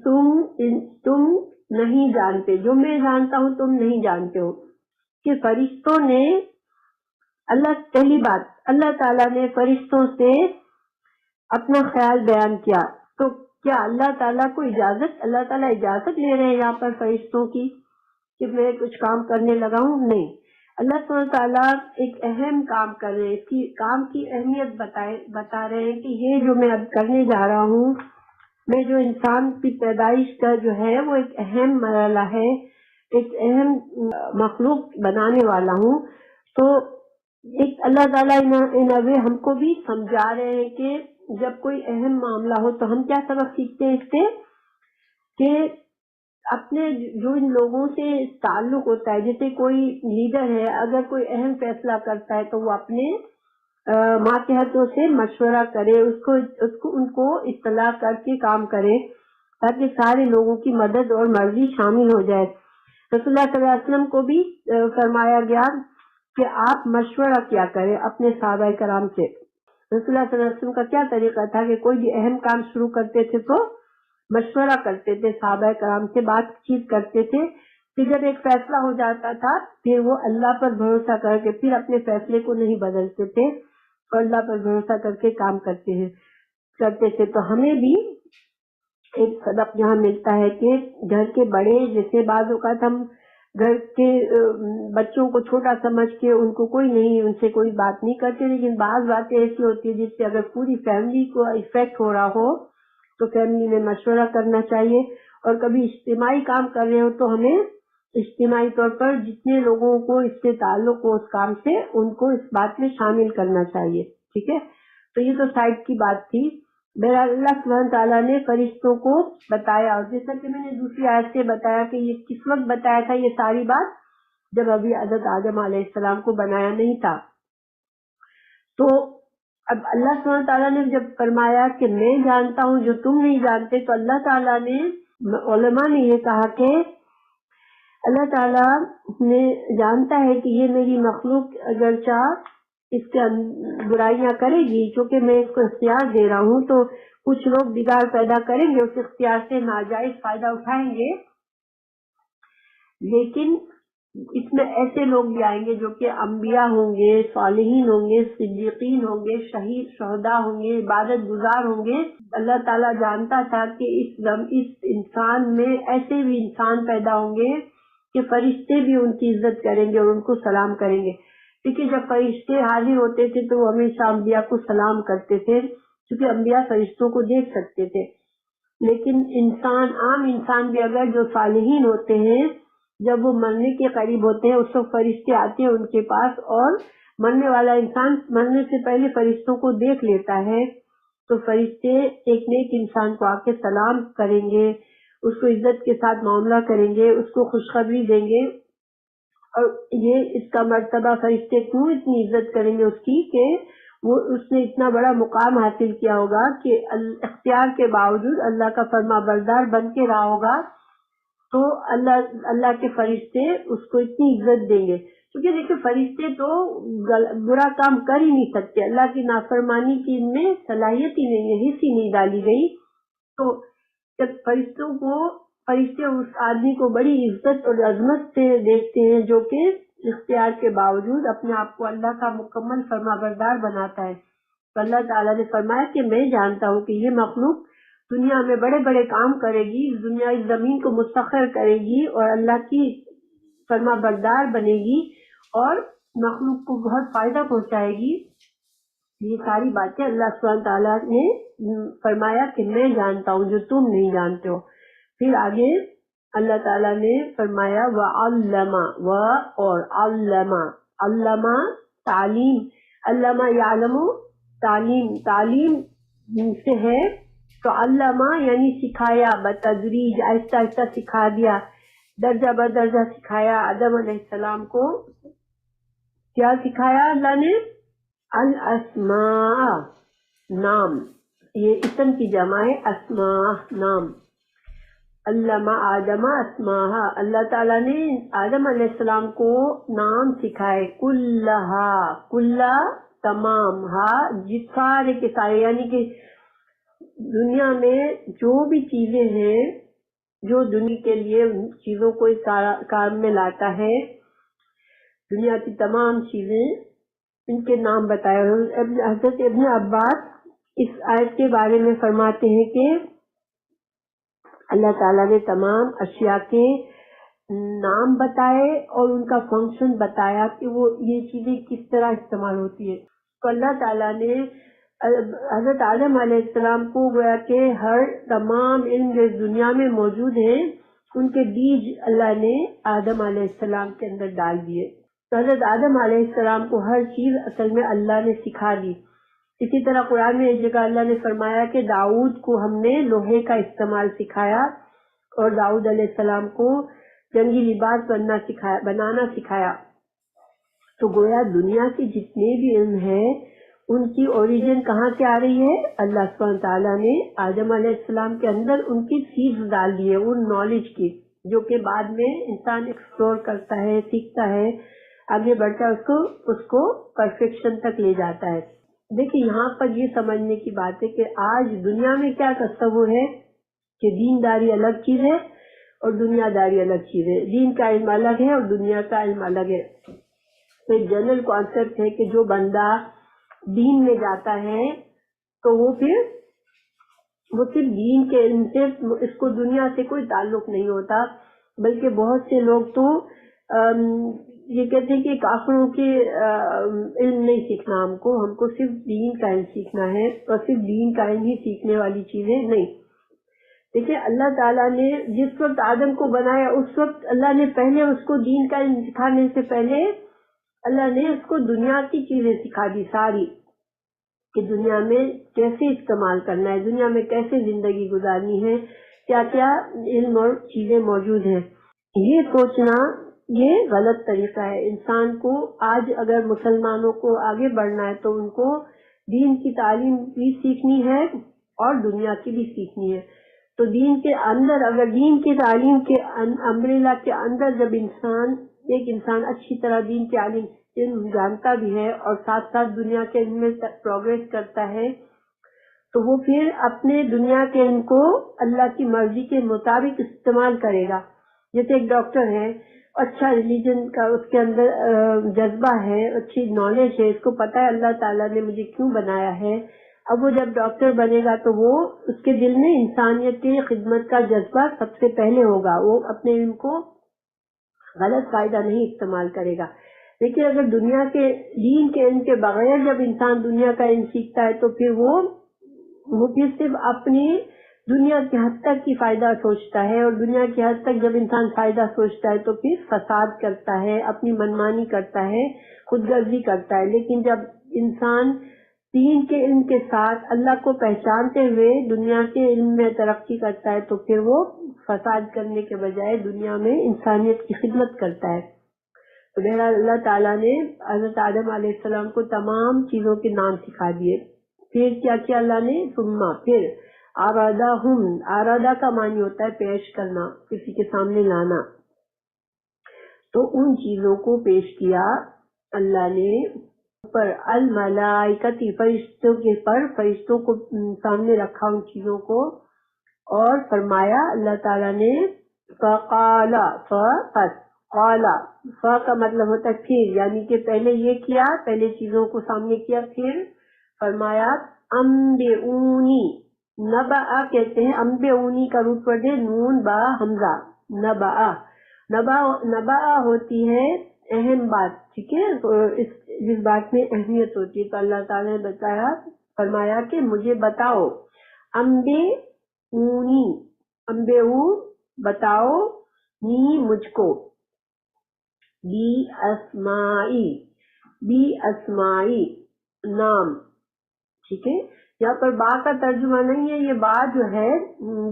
تم نہیں جانتے، جو میں جانتا ہوں تم نہیں جانتے ہو. کہ فرشتوں نے پہلی بات اللہ تعالیٰ نے فرشتوں سے اپنا خیال بیان کیا. تو کیا اللہ تعالیٰ کو اللہ تعالیٰ اجازت لے رہے ہیں یہاں پر فرشتوں کی کہ میں کچھ کام کرنے لگا ہوں؟ نہیں، اللہ سبحانہ تعالیٰ ایک اہم کام کر رہے ہیں، اس کی کام کی اہمیت بتا رہے ہیں کہ یہ جو میں اب کرنے جا رہا ہوں، میں جو انسان کی پیدائش کا جو ہے وہ ایک اہم مرحلہ ہے، ایک اہم مخلوق بنانے والا ہوں. تو ایک اللہ تعالیٰ ہم کو بھی سمجھا رہے ہیں کہ جب کوئی اہم معاملہ ہو تو ہم کیا سبق سیکھتے ہیں اس سے، کہ اپنے جو ان لوگوں سے تعلق ہوتا ہے، جیسے کوئی لیڈر ہے، اگر کوئی اہم فیصلہ کرتا ہے تو وہ اپنے ماتحتوں سے مشورہ کرے، ان کو اطلاع کر کے کام کرے، تاکہ سارے لوگوں کی مدد اور مرضی شامل ہو جائے. رسول اللہ صلی اللہ علیہ وسلم کو بھی فرمایا گیا کہ آپ مشورہ کیا کریں اپنے صحابہ کرام سے. رسول اللہ صلی اللہ علیہ وسلم کا کیا طریقہ تھا کہ کوئی بھی اہم کام شروع کرتے تھے تو مشورہ کرتے تھے، صحابہ کرام سے بات چیت کرتے تھے. پھر جب ایک فیصلہ ہو جاتا تھا پھر وہ اللہ پر بھروسہ کر کے پھر اپنے فیصلے کو نہیں بدلتے تھے اور اللہ پر بھروسہ کر کے کام کرتے تھے. تو ہمیں بھی ایک سبق یہاں ملتا ہے کہ گھر کے بڑے، جیسے بعض اوقات ہم گھر کے بچوں کو چھوٹا سمجھ کے ان سے کوئی بات نہیں کرتے، لیکن بعض باتیں ایسی ہوتی ہیں جس سے اگر پوری فیملی کو افیکٹ ہو رہا ہو تو فیملی میں مشورہ کرنا چاہیے. اور کبھی اجتماعی کام کر رہے ہو تو ہمیں اجتماعی طور پر جتنے لوگوں کو اس سے تعلق ہو اس کام سے، ان کو اس بات میں شامل کرنا چاہیے. ٹھیک ہے، تو یہ تو سائڈ کی بات تھی. بہرحال اللہ سبحانہ تعالیٰ نے فرشتوں کو بتایا، اور جیسا کہ میں نے دوسری آیت سے بتایا کہ یہ کس وقت بتایا تھا یہ ساری بات، جب ابھی حضرت آدم علیہ السلام کو بنایا نہیں تھا. تو اب اللہ سبحانہ تعالیٰ نے جب فرمایا کہ میں جانتا ہوں جو تم نہیں جانتے، تو اللہ تعالیٰ نے، علماء نے یہ کہا کہ اللہ تعالیٰ نے جانتا ہے کہ یہ میری مخلوق اگرچہ اس کے برائیاں کرے گی، چونکہ میں اس کو اختیار دے رہا ہوں، تو کچھ لوگ بگاڑ پیدا کریں گے، اس اختیار سے ناجائز فائدہ اٹھائیں گے. لیکن اس میں ایسے لوگ بھی آئیں گے جو کہ انبیاء ہوں گے، صالحین ہوں گے، صدیقین ہوں گے، شہید شہداء ہوں گے، عبادت گزار ہوں گے. اللہ تعالیٰ جانتا تھا کہ اس انسان میں ایسے بھی انسان پیدا ہوں گے کہ فرشتے بھی ان کی عزت کریں گے اور ان کو سلام کریں گے. کیونکہ جب فرشتے حاضر ہوتے تھے تو وہ ہمیشہ انبیاء کو سلام کرتے تھے، کیونکہ انبیاء فرشتوں کو دیکھ سکتے تھے. لیکن عام انسان بھی اگر جو صالحین ہوتے ہیں، جب وہ مرنے کے قریب ہوتے ہیں اس وقت فرشتے آتے ہیں ان کے پاس، اور مرنے والا انسان مرنے سے پہلے فرشتوں کو دیکھ لیتا ہے، تو فرشتے ایک نیک انسان کو آ کے سلام کریں گے، اس کو عزت کے ساتھ معاملہ کریں گے، اس کو خوشخبری دیں گے. اور یہ اس کا مرتبہ فرشتے کیوں اتنی عزت کریں گے اس کی، کہ وہ اس نے اتنا بڑا مقام حاصل کیا ہوگا کہ اختیار کے باوجود اللہ کا فرما بردار بن کے رہا ہوگا، تو اللہ کے فرشتے اس کو اتنی عزت دیں گے. کیونکہ دیکھیں فرشتے تو برا کام کر ہی نہیں سکتے، اللہ کی نافرمانی کی ان میں صلاحیت ہی نہیں ہے، حص ہی نہیں ڈالی گئی. تو جب فرشتوں کو فرشتے اس آدمی کو بڑی عزت اور عظمت سے دیکھتے ہیں جو کہ اختیار کے باوجود اپنے آپ کو اللہ کا مکمل فرما بردار بناتا ہے. تو اللہ تعالیٰ نے فرمایا کہ میں جانتا ہوں کہ یہ مخلوق دنیا میں بڑے بڑے کام کرے گی، دنیا اس زمین کو مستقر کرے گی اور اللہ کی فرما بردار بنے گی اور مخلوق کو بہت فائدہ پہنچائے گی. یہ ساری باتیں اللہ سبحانہ تعالیٰ نے فرمایا کہ میں جانتا ہوں جو تم نہیں جانتے ہو. پھر آگے اللہ تعالیٰ نے فرمایا وَعَلَّمَ اور علّمہ تعلیم، علّمہ یعلم تعلیم سے ہے، تو علامہ یعنی سکھایا، بتدریج آہستہ آہستہ سکھا دیا، درجہ بدرجہ سکھایا. آدم علیہ السلام کو کیا سکھایا اللہ نے؟ الاسماء، نام. یہ اسم کی جمع ہے، اسماء نام. علامہ آدم اسماء، اللہ تعالیٰ نے آدم علیہ السلام کو نام سکھائے. کلہ تمام، سارے کے سارے، یعنی کہ دنیا میں جو بھی چیزیں ہیں جو دنیا کے لیے چیزوں کو کام میں لاتا ہے، دنیا کی تمام چیزیں، ان کے نام بتائے. حضرت ابن عباس اس آیت کے بارے میں فرماتے ہیں کہ اللہ تعالیٰ نے تمام اشیاء کے نام بتائے اور ان کا فنکشن بتایا کہ وہ یہ چیزیں کس طرح استعمال ہوتی ہے. تو اللہ تعالیٰ نے حضرت آدم علیہ السلام کو گویا کہ ہر تمام علم جو اس دنیا میں موجود ہیں ان کے بیج اللہ نے آدم علیہ السلام کے اندر ڈال دیے. تو حضرت آدم علیہ السلام کو ہر چیز اصل میں اللہ نے سکھا دی. اسی طرح قرآن میں ایک جگہ اللہ نے فرمایا کہ داؤد کو ہم نے لوہے کا استعمال سکھایا اور داؤد علیہ السلام کو جنگی لباس بنانا سکھایا. تو گویا دنیا کے جتنے بھی علم ہیں ان کی اوریجن کہاں سے آ رہی ہے؟ اللہ سبحانہ تعالیٰ نے آدم علیہ السلام کے اندر ان کی سیڈز ڈال دی ہے، ان نالج کی، جو کہ بعد میں انسان ایکسپلور کرتا ہے، سیکھتا ہے، آگے بڑھتا ہے، اس کو پرفیکشن تک لے جاتا ہے. دیکھیں یہاں پر یہ سمجھنے کی بات ہے کہ آج دنیا میں کیا تصور ہے کہ دینداری الگ چیز ہے اور دنیا داری الگ چیز ہے. دین کا علم الگ ہے اور دنیا کا علم الگ ہے. تو ایک جنرل کانسیپٹ ہے کہ جو بندہ دین میں جاتا ہے تو وہ صرف دین کے علم سے، اس کو دنیا سے کوئی تعلق نہیں ہوتا، بلکہ بہت سے لوگ تو یہ کہتے ہیں کہ کافروں کے علم نہیں سیکھنا، ہم کو صرف دین کا علم سیکھنا ہے اور صرف دین کا علم ہی سیکھنے والی چیزیں نہیں. دیکھیں اللہ تعالیٰ نے جس وقت آدم کو بنایا اس وقت اللہ نے پہلے اس کو دین کا علم سکھانے سے پہلے اللہ نے اس کو دنیا کی چیزیں سکھا دی ساری، کہ دنیا میں کیسے استعمال کرنا ہے، دنیا میں کیسے زندگی گزارنی ہے، کیا کیا علم اور چیزیں موجود ہیں. یہ سوچنا یہ غلط طریقہ ہے. انسان کو آج اگر مسلمانوں کو آگے بڑھنا ہے تو ان کو دین کی تعلیم بھی سیکھنی ہے اور دنیا کی بھی سیکھنی ہے. تو دین کے اندر، اگر دین کی تعلیم کے امبریلا کے اندر جب ایک انسان اچھی طرح دین کے علم جانتا بھی ہے اور ساتھ ساتھ دنیا کے علم میں پروگریس کرتا ہے تو وہ پھر اپنے دنیا کے علم کو اللہ کی مرضی کے مطابق استعمال کرے گا. جیسے ایک ڈاکٹر ہے، اچھا ریلیجن کا اس کے اندر جذبہ ہے، اچھی نالج ہے، اس کو پتا ہے اللہ تعالیٰ نے مجھے کیوں بنایا ہے. اب وہ جب ڈاکٹر بنے گا تو وہ اس کے دل میں انسانیت کی خدمت کا جذبہ سب سے پہلے ہوگا. وہ اپنے علم کو غلط فائدہ نہیں استعمال کرے گا. لیکن اگر دنیا کے دین کے علم کے بغیر جب انسان دنیا کا علم سیکھتا ہے تو پھر وہ پھر صرف اپنی دنیا کی حد تک ہی فائدہ سوچتا ہے، اور دنیا کی حد تک جب انسان فائدہ سوچتا ہے تو پھر فساد کرتا ہے، اپنی منمانی کرتا ہے، خود غرضی کرتا ہے. لیکن جب انسان دین کے علم کے ساتھ اللہ کو پہچانتے ہوئے دنیا کے علم میں ترقی کرتا ہے تو پھر وہ فساد کرنے کے بجائے دنیا میں انسانیت کی خدمت کرتا ہے. تو بہرحال اللہ تعالیٰ نے حضرت آدم علیہ السلام کو تمام چیزوں کے نام سکھا دیے. پھر کیا کیا اللہ نے؟ پھر آرادہ کا معنی ہوتا ہے پیش کرنا، کسی کے سامنے لانا. تو ان چیزوں کو پیش کیا اللہ نے پر الملائکتی، فرشتوں کو سامنے رکھا ان چیزوں کو. اور فرمایا اللہ تعالیٰ نے فقال قال ف کا مطلب ہوتا ہے پھر، یعنی کہ پہلے یہ کیا، پہلے چیزوں کو سامنے کیا، پھر فرمایا انبئونی، نبأ کہتے ہیں، انبئونی کا روٹ پڑھ دے نون با حمزہ، نبأ ہوتی ہے اہم بات، ٹھیک ہے، جس بات میں اہمیت ہوتی ہے، تو اللہ تعالیٰ نے بتایا، فرمایا کہ مجھے بتاؤ، انبئونی، انبئو بتاؤ، نی مجھ کو، بی اسمائی نام، ٹھیک ہے، یہاں پر با کا ترجمہ نہیں ہے، یہ با جو ہے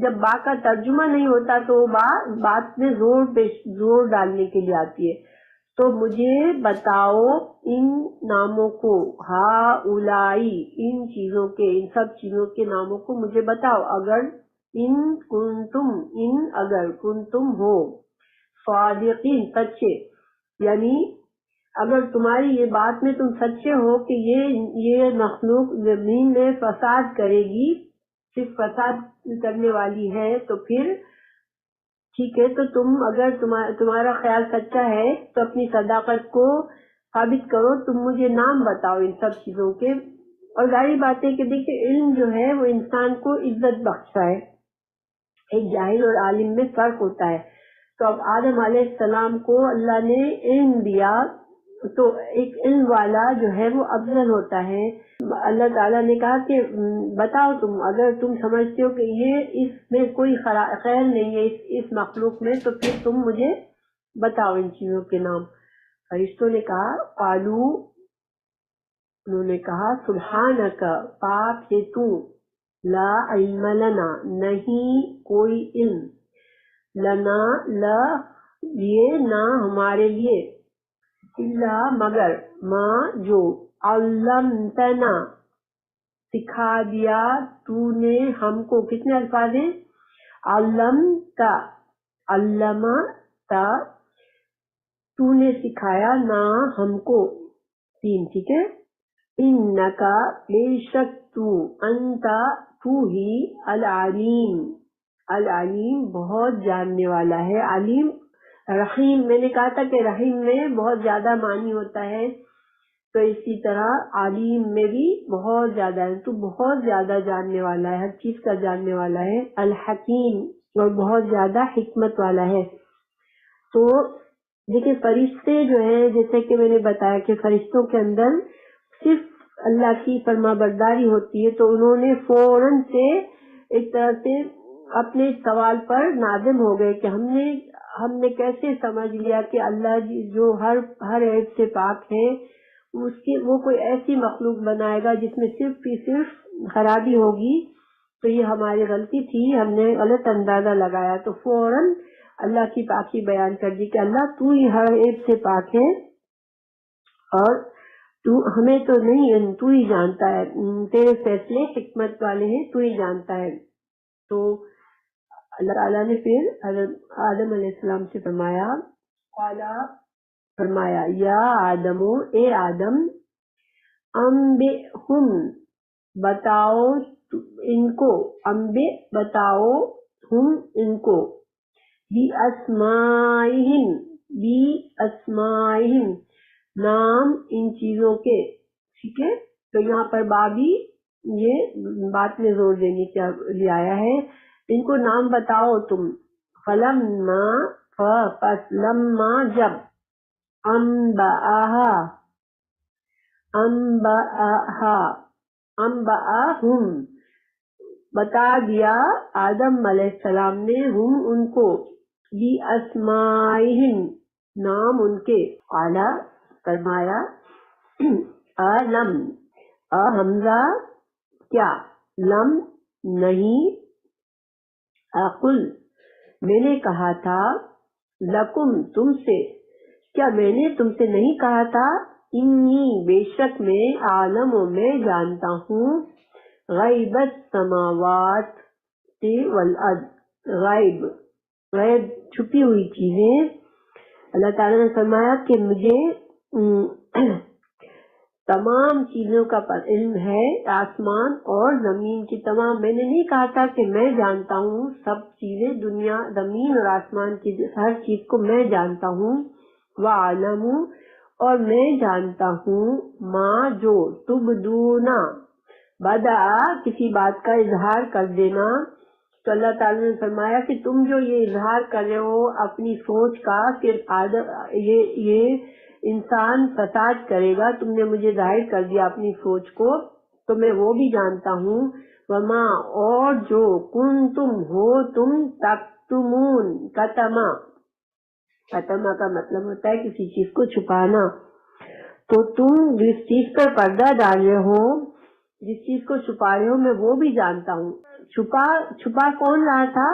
جب با کا ترجمہ نہیں ہوتا تو با بات میں زور ڈالنے کے لیے آتی ہے، تو مجھے بتاؤ ان ناموں کو، ہا اولائی، ان چیزوں کے، ان سب چیزوں کے ناموں کو مجھے بتاؤ، اگر اگر کنتم ہو صادقین، سچے، یعنی اگر تمہاری یہ بات میں تم سچے ہو کہ یہ مخلوق زمین میں فساد کرے گی، صرف فساد کرنے والی ہے، تو پھر ٹھیک ہے، تو تم اگر تمہارا خیال سچا ہے تو اپنی صداقت کو ثابت کرو، تم مجھے نام بتاؤ ان سب چیزوں کے۔ اور ظاہری بات ہے کہ دیکھیں علم جو ہے وہ انسان کو عزت بخشتا ہے، ایک جاہل اور عالم میں فرق ہوتا ہے، تو اب آدم علیہ السلام کو اللہ نے علم دیا، تو ایک علم والا جو ہے وہ افضل ہوتا ہے۔ اللہ تعالیٰ نے کہا کہ بتاؤ تم، اگر تم سمجھتے ہو کہ اس میں کوئی خیر نہیں ہے اس مخلوق میں، تو پھر تم مجھے بتاؤ ان چیزوں کے نام۔ فرشتوں نے کہا قالو، انہوں نے کہا سبحانک، پاک ہے تو، لا علم لنا، نہیں کوئی علم، لنا لا یہ نہ ہمارے لیے، الا مگر، ما جو، علمتنا سکھا دیا تو نے ہم کو، کتنے الفاظ ہیں، علمتا، علمتا تو نے سکھایا، نا ہم کو، 3، ٹھیک ہے، انکا بے شک تو، انتا تو ہی، العلیم بہت جاننے والا ہے، علیم رحیم، میں نے کہا تھا کہ رحیم میں بہت زیادہ معنی ہوتا ہے، تو اسی طرح علیم میں بھی بہت زیادہ ہے، تو بہت زیادہ جاننے والا ہے، ہر چیز کا جاننے والا ہے، الحکیم اور بہت زیادہ حکمت والا ہے۔ تو دیکھیں فرشتے جو ہیں، جیسے کہ میں نے بتایا کہ فرشتوں کے اندر صرف اللہ کی فرما برداری ہوتی ہے، تو انہوں نے فوراً سے ایک طرح سے اپنے سوال پر نادم ہو گئے کہ ہم نے کیسے سمجھ لیا کہ اللہ جو ہر عیب سے پاک ہے، وہ کوئی ایسی مخلوق بنائے گا جس میں صرف خرابی ہوگی، تو یہ ہماری غلطی تھی، ہم نے غلط اندازہ لگایا، تو فوراً اللہ کی پاکی بیان کر دی کہ اللہ تو ہی ہر عیب سے پاک ہے، اور تو ہمیں تو نہیں، تو ہی جانتا ہے، تیرے فیصلے حکمت والے ہیں، تو ہی جانتا ہے۔ تو اللہ تعالیٰ نے پھر حضرت آدم علیہ السلام سے فرمایا یا آدم، اے آدم، انبئہم بتاؤ ان کو، انبئ بتاؤ ہم ان کو، بِأَسْمَائِهِمْ نام ان چیزوں کے، ٹھیک ہے، تو یہاں پر بابی یہ بات میں زور دینے کے لیے آیا ہے، ان کو نام بتاؤ تم، فلما پس لما جب، انبأہم بتا دیا آدم علیہ السلام نے، ہم ان کو، بِأَسْمَائِهِمْ نام ان کے، قال فرمایا، لم حمزہ کیا، لم نہیں، اقل میں نے کہا تھا، لکم تم سے، کیا میں نے تم سے نہیں کہا تھا، انی بے شک میں، عالم میں جانتا ہوں، غیب السماوات والارض، غیب چھپی ہوئی چیزیں، اللہ تعالیٰ نے فرمایا کہ مجھے تمام چیزوں کا علم ہے، آسمان اور زمین کی تمام. میں نے نہیں کہا تھا کہ میں جانتا ہوں سب چیزیں، دنیا زمین اور آسمان کی ہر چیز کو میں جانتا ہوں. وَعَلَمُ، اور میں جانتا ہوں، ماں جو تبدونا، بدا کسی بات کا اظہار کر دینا. تو اللہ تعالیٰ نے فرمایا کہ تم جو یہ اظہار کر رہے ہو اپنی سوچ کا کہ یہ انسان فساد کرے گا، تم نے مجھے ظاہر کر دیا اپنی سوچ کو، تو میں وہ بھی جانتا ہوں. وما، اور جو کنتم ہو تم تکتمون، کتما کا مطلب ہوتا ہے کسی چیز کو چھپانا. تو تم جس چیز پر پردہ ڈال رہے ہو، جس چیز کو چھپا رہے ہو، میں وہ بھی جانتا ہوں. چھپا کون رہا تھا؟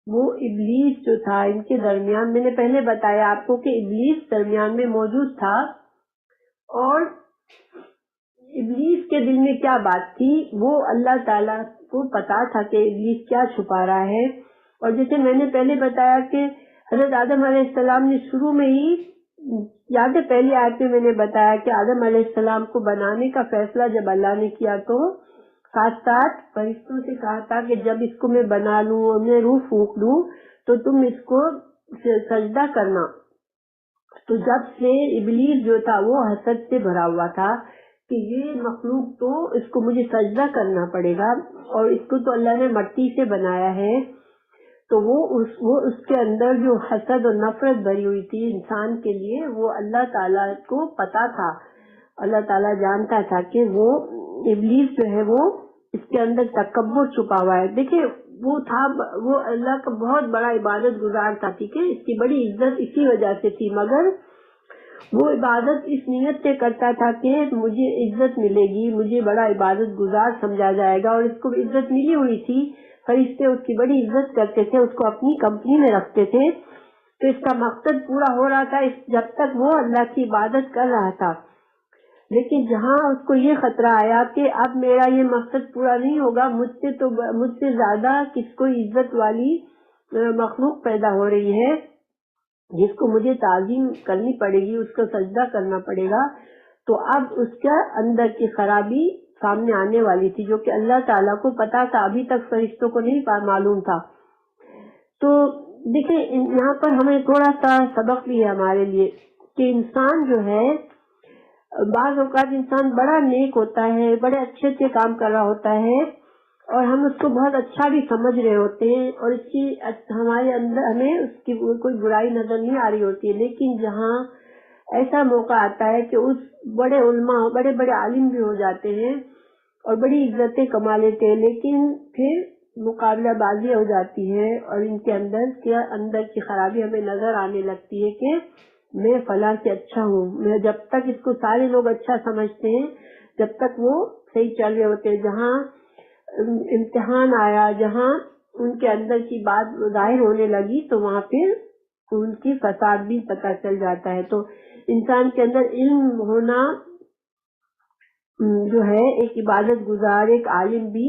وہ ابلیس جو تھا ان کے درمیان. میں نے پہلے بتایا آپ کو کہ ابلیس درمیان میں موجود تھا، اور ابلیس کے دل میں کیا بات تھی وہ اللہ تعالیٰ کو پتا تھا کہ ابلیس کیا چھپا رہا ہے. اور جیسے میں نے پہلے بتایا کہ حضرت آدم علیہ السلام نے شروع میں ہی، یاد ہے پہلی آیت میں میں نے بتایا کہ آدم علیہ السلام کو بنانے کا فیصلہ جب اللہ نے کیا تو ساتھ ساتھ فرشتوں سے کہا تھا کہ جب اس کو میں بنا لوں اور میں روح پھونک دوں تو تم اس کو سجدہ کرنا. تو جب سے ابلیس جو تھا وہ حسد سے بھرا ہوا تھا کہ یہ مخلوق تو اس کو مجھے سجدہ کرنا پڑے گا، اور اس کو تو اللہ نے مٹی سے بنایا ہے. تو وہ اس کے اندر جو حسد اور نفرت بھری ہوئی تھی انسان کے لیے، وہ اللہ تعالیٰ کو پتا تھا. اللہ تعالیٰ جانتا تھا کہ وہ ابلیس جو ہے وہ اس کے اندر تکبر چھپا ہوا ہے. دیکھیں وہ اللہ کا بہت بڑا عبادت گزار تھا، ٹھیک ہے، اس کی بڑی عزت اسی وجہ سے تھی، مگر وہ عبادت اس نیت سے کرتا تھا کہ مجھے عزت ملے گی، مجھے بڑا عبادت گزار سمجھا جائے گا. اور اس کو عزت ملی ہوئی تھی، فرشتے اس کی بڑی عزت کرتے تھے، اس کو اپنی کمپنی میں رکھتے تھے. تو اس کا مقصد پورا ہو رہا تھا جب تک وہ اللہ کی عبادت کر رہا تھا. لیکن جہاں اس کو یہ خطرہ آیا کہ اب میرا یہ مقصد پورا نہیں ہوگا، مجھ سے زیادہ کس کو عزت والی مخلوق پیدا ہو رہی ہے جس کو مجھے تعظیم کرنی پڑے گی، اس کو سجدہ کرنا پڑے گا. تو اب اس کے اندر کی خرابی سامنے آنے والی تھی، جو کہ اللہ تعالیٰ کو پتا تھا، ابھی تک فرشتوں کو نہیں معلوم تھا. تو دیکھیں یہاں پر ہمیں تھوڑا سا سبق بھی ہے ہمارے لیے کہ انسان جو ہے، بعض اوقات انسان بڑا نیک ہوتا ہے، بڑے اچھے کام کر رہا ہوتا ہے، اور ہم اس کو بہت اچھا بھی سمجھ رہے ہوتے ہیں، اور اس کی ہمارے اندر ہمیں اس کی کوئی برائی نظر نہیں آ رہی ہوتی ہے. لیکن جہاں ایسا موقع آتا ہے کہ اس بڑے علماء، بڑے بڑے عالم بھی ہو جاتے ہیں اور بڑی عزتیں کما لیتے ہیں، لیکن پھر مقابلہ بازی ہو جاتی ہے اور ان کے اندر کی خرابی ہمیں نظر آنے لگتی ہے کہ میں فلاں سے اچھا ہوں. میں جب تک اس کو سارے لوگ اچھا سمجھتے ہیں، جب تک وہ صحیح چل رہے ہوتے ہیں. جہاں امتحان آیا، جہاں ان کے اندر کی بات ظاہر ہونے لگی، تو وہاں پھر ان کی فساد بھی پتہ چل جاتا ہے. تو انسان کے اندر علم ہونا جو ہے، ایک عبادت گزار، ایک عالم بھی،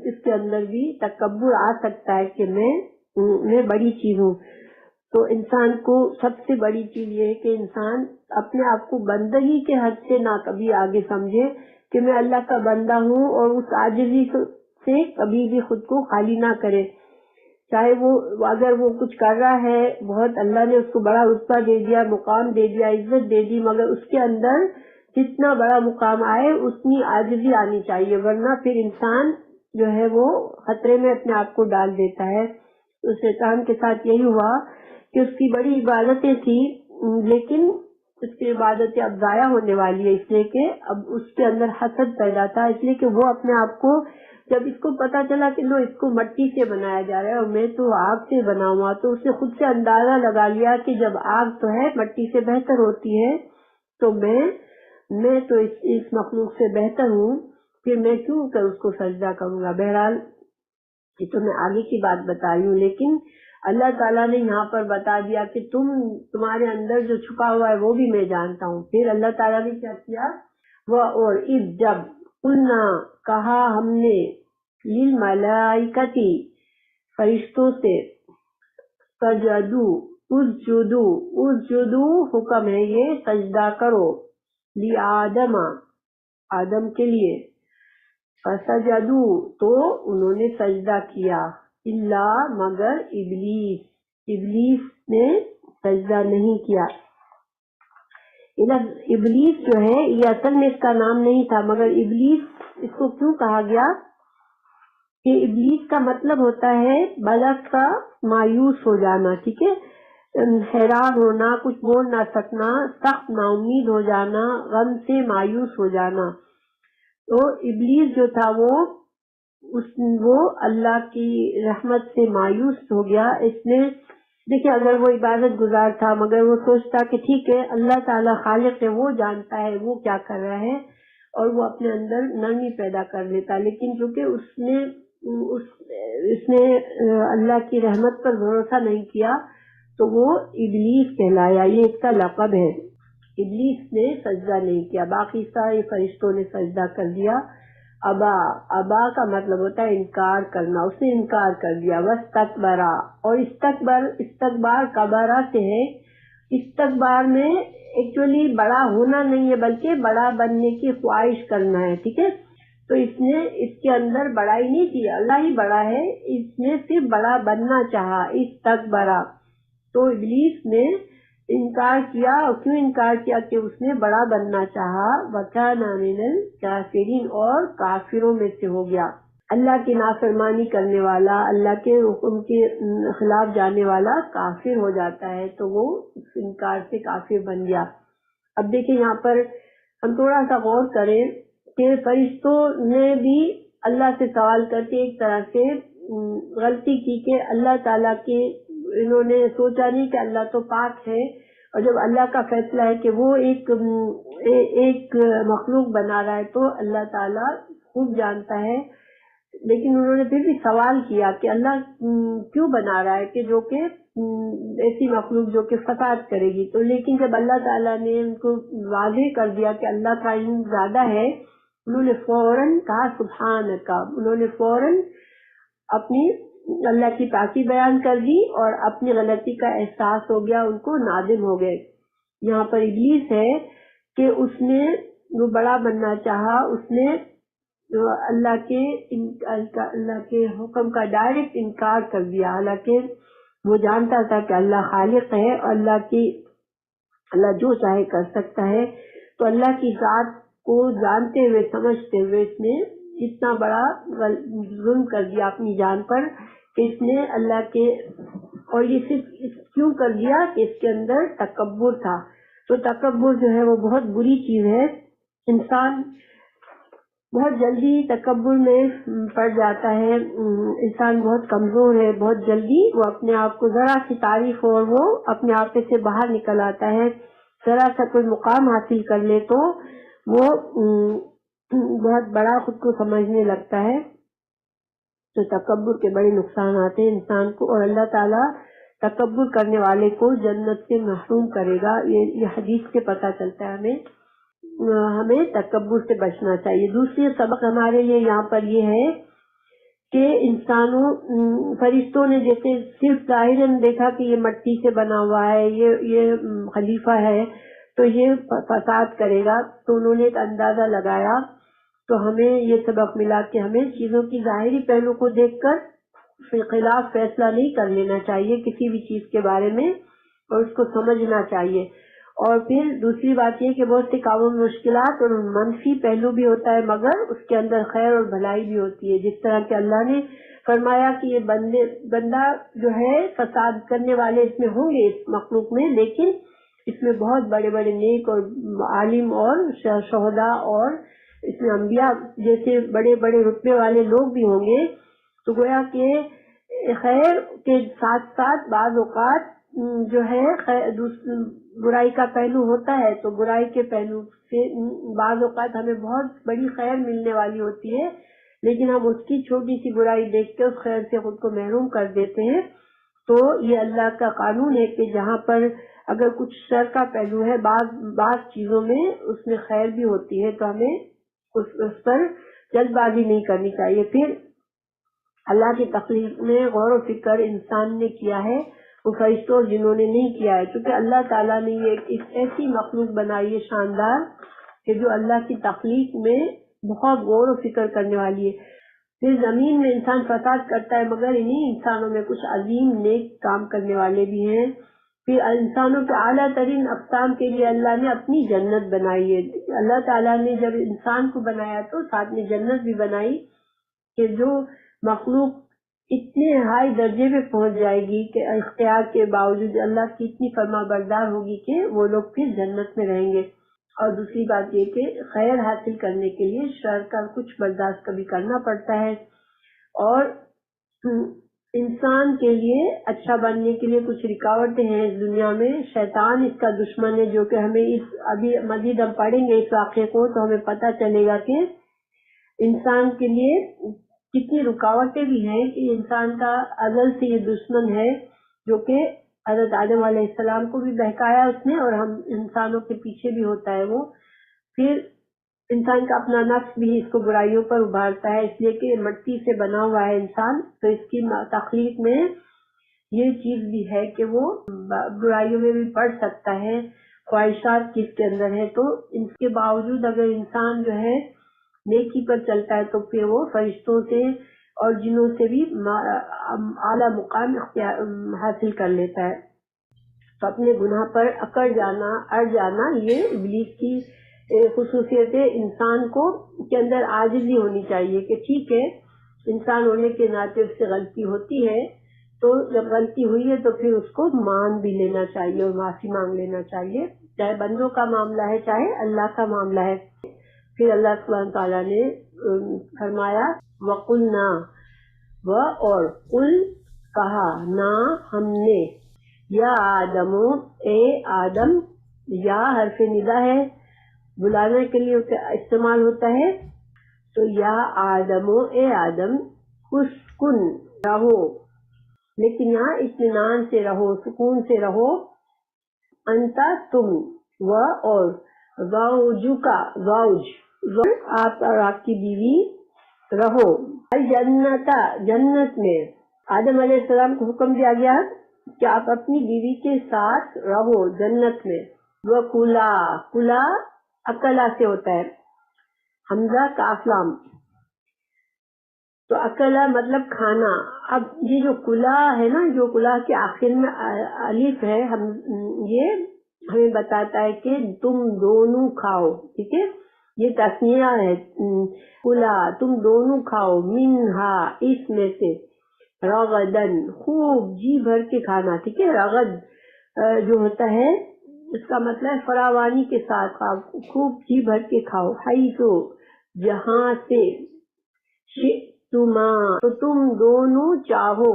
اس کے اندر بھی تکبر آ سکتا ہے کہ میں بڑی چیز ہوں. تو انسان کو سب سے بڑی چیز یہ ہے کہ انسان اپنے آپ کو بندگی کے حد سے نہ کبھی آگے سمجھے کہ میں اللہ کا بندہ ہوں، اور اس عاجزی سے کبھی بھی خود کو خالی نہ کرے. چاہے اگر وہ کچھ کر رہا ہے، بہت اللہ نے اس کو بڑا رتبہ دے دیا، مقام دے دیا، عزت دے دی، مگر اس کے اندر جتنا بڑا مقام آئے اتنی عاجزی آنی چاہیے، ورنہ پھر انسان جو ہے وہ خطرے میں اپنے آپ کو ڈال دیتا ہے. اس شیطان کے ساتھ یہی ہوا کہ اس کی بڑی عبادتیں تھی، لیکن اس کی عبادتیں اب ضائع ہونے والی ہے، اس لیے کہ اب اس کے اندر حسد پیدا تھا، اس لیے کہ وہ اپنے آپ کو، جب اس کو پتا چلا کہ لو اس کو مٹی سے بنایا جا رہا ہے اور میں تو آگ سے بنا ہوا، تو اس نے خود سے اندازہ لگا لیا کہ جب آگ تو ہے مٹی سے بہتر ہوتی ہے، تو میں تو اس مخلوق سے بہتر ہوں، پھر میں کیوں کر اس کو سجدہ کروں گا. بہرحال یہ تو میں آگے کی بات بتا رہی ہوں، لیکن اللہ تعالیٰ نے یہاں پر بتا دیا کہ تمہارے اندر جو چھپا ہوا ہے وہ بھی میں جانتا ہوں. پھر اللہ تعالیٰ نے کیا کیا، وہ اور جب قلنا کہا ہم نے، للملائکتی فرشتوں سے، سجدو اسجدو حکم ہے یہ سجدہ کرو، لی آدم آدم کے لیے، فسجدو تو انہوں نے سجدہ کیا، الا مگر ابلیس، ابلیس نے سجدہ نہیں کیا۔ ابلیس جو ہے یہ اصل میں اس کا نام نہیں تھا، مگر ابلیس اس کو کیوں کہا گیا کہ ابلیس کا مطلب ہوتا ہے بلک کا مایوس ہو جانا، ٹھیک ہے، حیران ہونا، کچھ بول نہ سکنا، سخت نا امید ہو جانا، غم سے مایوس ہو جانا۔ تو ابلیس جو تھا وہ اللہ کی رحمت سے مایوس ہو گیا۔ اس نے دیکھیں اگر وہ عبادت گزار تھا مگر وہ سوچتا کہ ٹھیک ہے اللہ تعالیٰ خالق ہے، وہ جانتا ہے وہ کیا کر رہا ہے، اور وہ اپنے اندر نرمی پیدا کر لیتا، لیکن چونکہ اس نے اللہ کی رحمت پر بھروسہ نہیں کیا تو وہ ابلیس کہلایا، یہ اس کا لقب ہے۔ ابلیس نے سجدہ نہیں کیا، باقی سارے فرشتوں نے سجدہ کر دیا۔ ابا کا مطلب ہوتا ہے انکار کرنا، اس نے انکار کر دیا۔ واستکبرا، اور استکبار کبارہ سے ہے۔ استکبار میں ایکچولی بڑا ہونا نہیں ہے بلکہ بڑا بننے کی خواہش کرنا ہے، ٹھیک ہے، تو اس نے اس کے اندر بڑائی نہیں کی، اللہ ہی بڑا ہے، اس نے صرف بڑا بننا چاہا، استکبرا۔ تو ابلیس نے انکار کیا، اور کیوں انکار کیا کہ اس نے بڑا بننا چاہا، وَكَانَ مِنَ الْكَافِرِينَ، اور کافروں میں سے ہو گیا، اللہ کی نافرمانی کرنے والا، اللہ کے حکم کے خلاف جانے والا کافر ہو جاتا ہے، تو وہ اس انکار سے کافر بن گیا۔ اب دیکھیں یہاں پر ہم تھوڑا سا غور کریں کہ فرشتوں نے بھی اللہ سے سوال کر کے ایک طرح سے غلطی کی کہ اللہ تعالیٰ کے، انہوں نے سوچا نہیں کہ اللہ تو پاک ہے، اور جب اللہ کا فیصلہ ہے کہ وہ ایک مخلوق بنا رہا ہے تو اللہ تعالیٰ خوب جانتا ہے، لیکن انہوں نے پھر بھی سوال کیا کہ اللہ کیوں بنا رہا ہے کہ جو کہ ایسی مخلوق جو کہ فساد کرے گی، تو لیکن جب اللہ تعالیٰ نے ان کو واضح کر دیا کہ اللہ کا علم زیادہ ہے، انہوں نے فوراً کہا سبحانک، انہوں نے فوراً اپنی اللہ کی پاکی بیان کر دی اور اپنی غلطی کا احساس ہو گیا، ان کو نادم ہو گئے۔ یہاں پر ابلیس ہے کہ اس نے وہ بڑا بننا چاہا، اس نے اللہ کے حکم کا ڈائریکٹ انکار کر دیا، حالانکہ وہ جانتا تھا کہ اللہ خالق ہے اور اللہ جو چاہے کر سکتا ہے، تو اللہ کی ذات کو جانتے ہوئے سمجھتے ہوئے اس نے اتنا بڑا ظلم کر دیا اپنی جان پر کہ اس نے اللہ کے، اور یہ صرف کیوں کر دیا کہ اس کے اندر تکبر تھا۔ تو تکبر جو ہے وہ بہت بری چیز ہے، انسان بہت جلدی تکبر میں پڑ جاتا ہے، انسان بہت کمزور ہے، بہت جلدی وہ اپنے آپ کو ذرا سی تعریف ہو اور وہ اپنے آپ سے باہر نکل آتا ہے، ذرا سا کوئی مقام حاصل کر لے تو وہ بہت بڑا خود کو سمجھنے لگتا ہے۔ تو تکبر کے بڑے نقصانات ہیں انسان کو، اور اللہ تعالیٰ تکبر کرنے والے کو جنت سے محروم کرے گا، یہ حدیث سے پتہ چلتا ہے ہمیں تکبر سے بچنا چاہیے۔ دوسری سبق ہمارے لیے یہاں پر یہ ہے کہ فرشتوں نے جیسے صرف ظاہراً دیکھا کہ یہ مٹی سے بنا ہوا ہے، یہ خلیفہ ہے تو یہ فساد کرے گا، تو انہوں نے ایک اندازہ لگایا۔ تو ہمیں یہ سبق ملا کہ ہمیں چیزوں کی ظاہری پہلو کو دیکھ کر فی خلاف فیصلہ نہیں کر لینا چاہیے کسی بھی چیز کے بارے میں، اور اس کو سمجھنا چاہیے۔ اور پھر دوسری بات یہ کہ بہت سے کاموں میں مشکلات اور منفی پہلو بھی ہوتا ہے، مگر اس کے اندر خیر اور بھلائی بھی ہوتی ہے، جس طرح کہ اللہ نے فرمایا کہ یہ بندہ جو ہے فساد کرنے والے اس میں ہوں گے اس مخلوق میں، لیکن اس میں بہت بڑے بڑے نیک اور عالم اور شہداء اور اس میں انبیاء جیسے بڑے بڑے رتبے والے لوگ بھی ہوں گے۔ تو گویا کہ خیر کے ساتھ ساتھ بعض اوقات جو ہے برائی کا پہلو ہوتا ہے، تو برائی کے پہلو سے بعض اوقات ہمیں بہت بڑی خیر ملنے والی ہوتی ہے، لیکن ہم اس کی چھوٹی سی برائی دیکھ کے اس خیر سے خود کو محروم کر دیتے ہیں۔ تو یہ اللہ کا قانون ہے کہ جہاں پر اگر کچھ شر کا پہلو ہے، بعض چیزوں میں اس میں خیر بھی ہوتی ہے، تو ہمیں اس پر جلد بازی نہیں کرنی چاہیے۔ پھر اللہ کی تخلیق میں غور و فکر انسان نے کیا ہے، وہ فرشتوں جنہوں نے نہیں کیا ہے، کیونکہ اللہ تعالیٰ نے یہ ایک ایسی مخلوق بنائی ہے شاندار کہ جو اللہ کی تخلیق میں بہت غور و فکر کرنے والی ہے. پھر زمین میں انسان فساد کرتا ہے، مگر انہیں انسانوں میں کچھ عظیم نیک کام کرنے والے بھی ہیں. پھر انسانوں کے اعلیٰ ترین اقسام کے لیے اللہ نے اپنی جنت بنائی ہے. اللہ تعالیٰ نے جب انسان کو بنایا تو ساتھ میں جنت بھی بنائی کہ جو مخلوق اتنے ہائی درجے پہ پہنچ جائے گی کہ اختیار کے باوجود اللہ کی اتنی فرما بردار ہوگی کہ وہ لوگ پھر جنت میں رہیں گے. اور دوسری بات یہ کہ خیر حاصل کرنے کے لیے شر کا کچھ برداشت کبھی کرنا پڑتا ہے، اور انسان کے لیے اچھا بننے کے لیے کچھ رکاوٹیں ہیں اس دنیا میں. شیطان اس کا دشمن ہے، جو کہ ہمیں ابھی مزید ہم پڑھیں گے اس واقعے کو تو ہمیں پتہ چلے گا کہ انسان کے لیے کتنی رکاوٹیں بھی ہیں کہ انسان کا ازل سے یہ دشمن ہے، جو کہ حضرت آدم علیہ السلام کو بھی بہکایا اس نے، اور ہم انسانوں کے پیچھے بھی ہوتا ہے وہ. پھر انسان کا اپنا نفس بھی اس کو برائیوں پر ابھارتا ہے، اس لیے کہ مٹی سے بنا ہوا ہے انسان، تو اس کی تخلیق میں یہ چیز بھی ہے کہ وہ برائیوں میں بھی پڑ سکتا ہے، خواہشات کی اس کے اندر ہے. تو اس کے باوجود اگر انسان جو ہے نیکی پر چلتا ہے تو پھر وہ فرشتوں سے اور جنوں سے بھی اعلیٰ مقام حاصل کر لیتا ہے. تو اپنے گناہ پر اکڑ جانا یہ ابلیس کی خصوصیت ہے. انسان کو کے اندر عاجزی ہونی چاہیے کہ ٹھیک ہے انسان ہونے کے ناطے اس سے غلطی ہوتی ہے، تو جب غلطی ہوئی ہے تو پھر اس کو مان بھی لینا چاہیے اور معافی مانگ لینا چاہیے، چاہے بندوں کا معاملہ ہے چاہے اللہ کا معاملہ ہے. پھر اللہ سبحانہ تعالیٰ نے فرمایا وَقُلْنَا اور قل کہا نا ہم نے، یا آدم اے آدم، یا حرف ندا ہے بلانے کے لیے استعمال ہوتا ہے، تو یا آدم اے آدم اسکن رہو، لیکن یہاں اطمینان سے رہو، سکون سے رہو، انتا تم، و اور زوجکا زوج آپ اور آپ کی بیوی رہو، جنت میں. آدم علیہ السلام کو حکم دیا گیا کہ آپ اپنی بیوی کے ساتھ رہو جنت میں. کلا اکلا سے ہوتا ہے، حمزہ کاف لام، تو اکلا مطلب کھانا. اب یہ جو کلا ہے نا، جو کلا کے آخر میں الف ہے، یہ ہمیں بتاتا ہے کہ تم دونوں کھاؤ. ٹھیک ہے، یہ تسنیہ ہے، کلا تم دونوں کھاؤ، منہا اس میں سے، رغدن خوب جی بھر کے کھانا. ٹھیک ہے، رغد جو ہوتا ہے اس کا مطلب فراوانی کے ساتھ خوب جی بھر کے کھاؤ. حیثو جہاں سے، شئتما تو تم دونوں چاہو.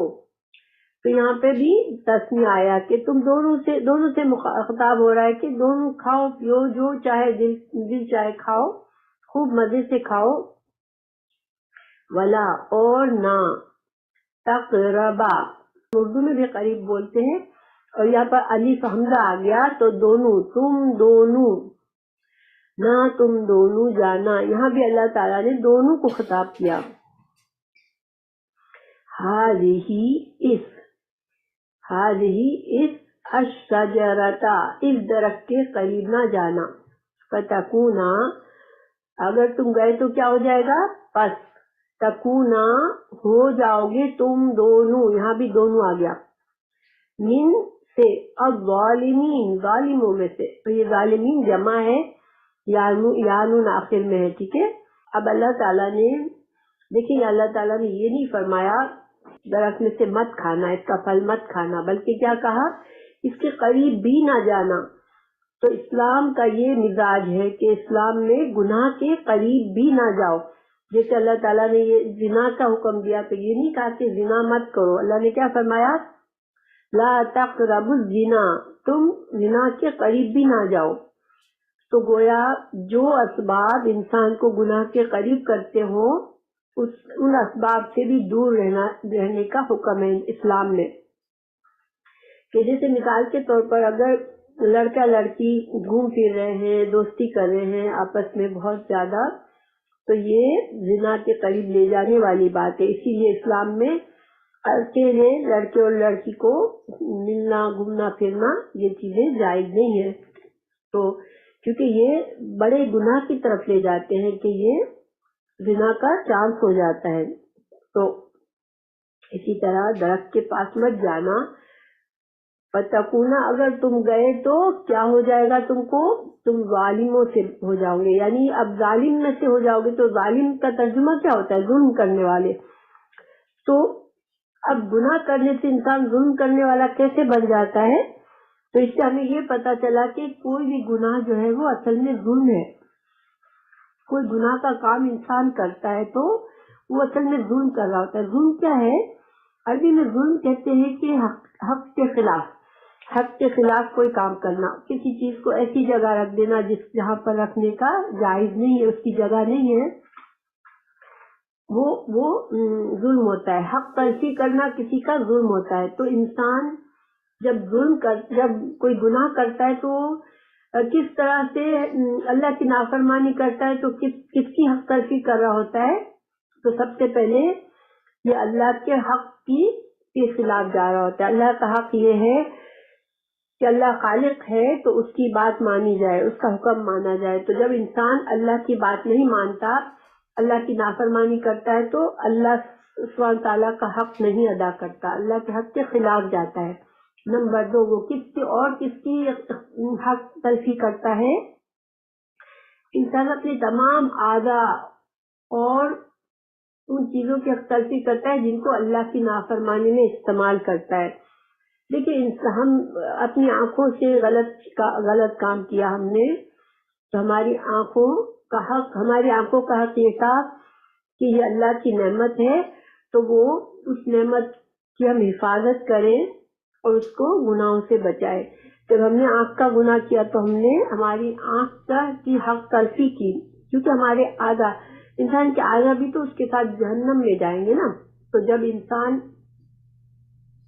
تو یہاں پہ بھی تسنیہ آیا کہ تم دونوں سے خطاب ہو رہا ہے کہ دونوں کھاؤ پیو، جو چاہے دل چاہے کھاؤ، خوب مزے سے کھاؤ. ولا اور نہ، تقربا اردو میں بھی قریب بولتے ہیں، اور یہاں پر الف حمزہ آ گیا تو دونوں، تم دونوں، نہ تم دونوں جانا. یہاں بھی اللہ تعالیٰ نے دونوں کو خطاب کیا. ہذہ اس الشجرۃ اس درخت کے قریب نہ جانا. فتکونا اگر تم گئے تو کیا ہو جائے گا، پس تکونا ہو جاؤ گے تم دونوں، یہاں بھی دونوں آ گیا، من سے الظالمین ظالموں میں سے. تو یہ ظالمین جمع ہے، یانون آخر میں ہے. ٹھیک ہے، اب اللہ تعالیٰ نے دیکھیں اللہ تعالیٰ نے یہ نہیں فرمایا درخت میں سے مت کھانا، اس کا پھل مت کھانا، بلکہ کیا کہا اس کے قریب بھی نہ جانا. تو اسلام کا یہ مزاج ہے کہ اسلام میں گناہ کے قریب بھی نہ جاؤ. جیسے اللہ تعالیٰ نے یہ زنا کا حکم دیا تو یہ نہیں کہا کہ زنا مت کرو، اللہ نے کیا فرمایا، لا تقربوا الزنا، تم زنا کے قریب بھی نہ جاؤ. تو گویا جو اسباب انسان کو گناہ کے قریب کرتے ہو ان اسباب سے بھی دور رہنے کا حکم ہے اسلام میں. کہ جیسے مثال کے طور پر اگر لڑکا لڑکی گھوم پھر رہے ہیں، دوستی کر رہے ہیں آپس میں بہت زیادہ، تو یہ زنا کے قریب لے جانے والی بات ہے. اسی لیے اسلام میں ہیں لڑکے اور لڑکی کو ملنا گھومنا پھرنا یہ چیزیں جائز نہیں ہے. تو کیونکہ یہ بڑے گناہ کی طرف لے جاتے ہیں کہ یہ زنا کا چانس ہو جاتا ہے. تو اسی طرح درخت کے پاس مت جانا. فتکونا اگر تم گئے تو کیا ہو جائے گا تم کو؟ تم ظالموں سے ہو جاؤ گے. یعنی اب ظالم میں سے ہو جاؤ گے. تو ظالم کا ترجمہ کیا ہوتا ہے؟ ظلم کرنے والے. تو اب گناہ کرنے سے انسان ظلم کرنے والا کیسے بن جاتا ہے؟ تو اس سے ہمیں یہ پتا چلا کہ کوئی بھی گناہ جو ہے وہ اصل میں ظلم ہے. کوئی گناہ کا کام انسان کرتا ہے تو وہ اصل میں ظلم کر رہا ہوتا ہے. ظلم کیا ہے؟ عربی میں ظلم کہتے ہیں کہ حق کے خلاف کوئی کام کرنا. کسی چیز کو ایسی جگہ رکھ دینا جہاں پر رکھنے کا جائز نہیں ہے، اس کی جگہ نہیں ہے، وہ ظلم ہوتا ہے. حق تلفی کرنا کسی کا ظلم ہوتا ہے. تو انسان جب کوئی گناہ کرتا ہے تو کس طرح سے اللہ کی نافرمانی کرتا ہے تو کس کی حق تلفی کر رہا ہوتا ہے؟ تو سب سے پہلے یہ اللہ کے حق کے خلاف جا رہا ہوتا ہے. اللہ کا حق یہ ہے کہ اللہ خالق ہے تو اس کی بات مانی جائے، اس کا حکم مانا جائے. تو جب انسان اللہ کی بات نہیں مانتا، اللہ کی نافرمانی کرتا ہے تو اللہ سبحانہ تعالیٰ کا حق نہیں ادا کرتا، اللہ کے حق کے خلاف جاتا ہے. نمبر 2، وہ کس کی حق تلفی کرتا ہے؟ انسان اپنے تمام اعضاء اور ان چیزوں کی حق تلفی کرتا ہے جن کو اللہ کی نافرمانی میں استعمال کرتا ہے. لیکن ہم اپنی آنکھوں سے غلط کام کیا ہم نے، تو ہماری آنکھوں کا حق یہ تھا کہ یہ اللہ کی نعمت ہے تو وہ اس نعمت کی ہم حفاظت کریں اور اس کو گناہوں سے بچائے. جب ہم نے آنکھ کا گناہ کیا تو ہم نے ہماری آنکھ کی حق تلفی کی، کیونکہ ہمارے انسان کے اعضاء بھی تو اس کے ساتھ جہنم میں جائیں گے نا. تو جب انسان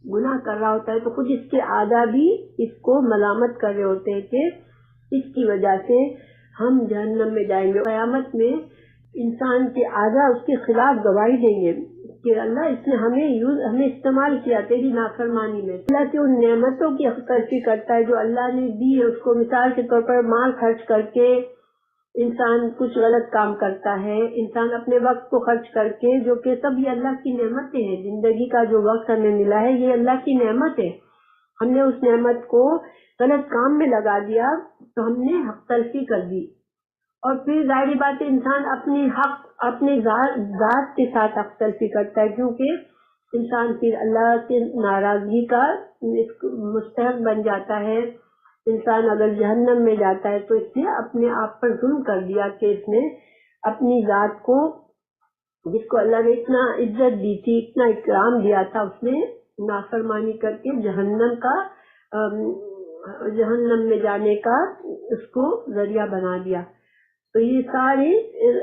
گناہ کر رہا ہوتا ہے تو خود اس کے اعضاء بھی اس کو ملامت کر رہے ہوتے ہیں کہ اس کی وجہ سے ہم جہنم میں جائیں گے. قیامت میں انسان کے اعضاء اس کے خلاف گواہی دیں گے کہ اللہ اس نے ہمیں استعمال کیا تیری نافرمانی میں. اللہ کی ان نعمتوں کی حق تلفی کرتا ہے جو اللہ نے دی ہے، اس کو مثال کے طور پر مال خرچ کر کے انسان کچھ غلط کام کرتا ہے. انسان اپنے وقت کو خرچ کر کے، جو کہ سب یہ اللہ کی نعمتیں ہیں، زندگی کا جو وقت ہمیں ملا ہے یہ اللہ کی نعمت ہے. ہم نے اس نعمت کو غلط کام میں لگا دیا تو ہم نے حق تلفی کر دی. اور پھر ظاہری بات ہے انسان اپنے ذات کے ساتھ حق تلفی کرتا ہے، کیونکہ انسان پھر اللہ کے ناراضگی کا مستحق بن جاتا ہے. انسان اگر جہنم میں جاتا ہے تو اس نے اپنے آپ پر ظلم کر دیا کہ اس نے اپنی ذات کو، جس کو اللہ نے اتنا عزت دی تھی، اتنا اکرام دیا تھا، اس نے نافرمانی کر کے جہنم میں جانے کا اس کو ذریعہ بنا دیا. تو یہ سارے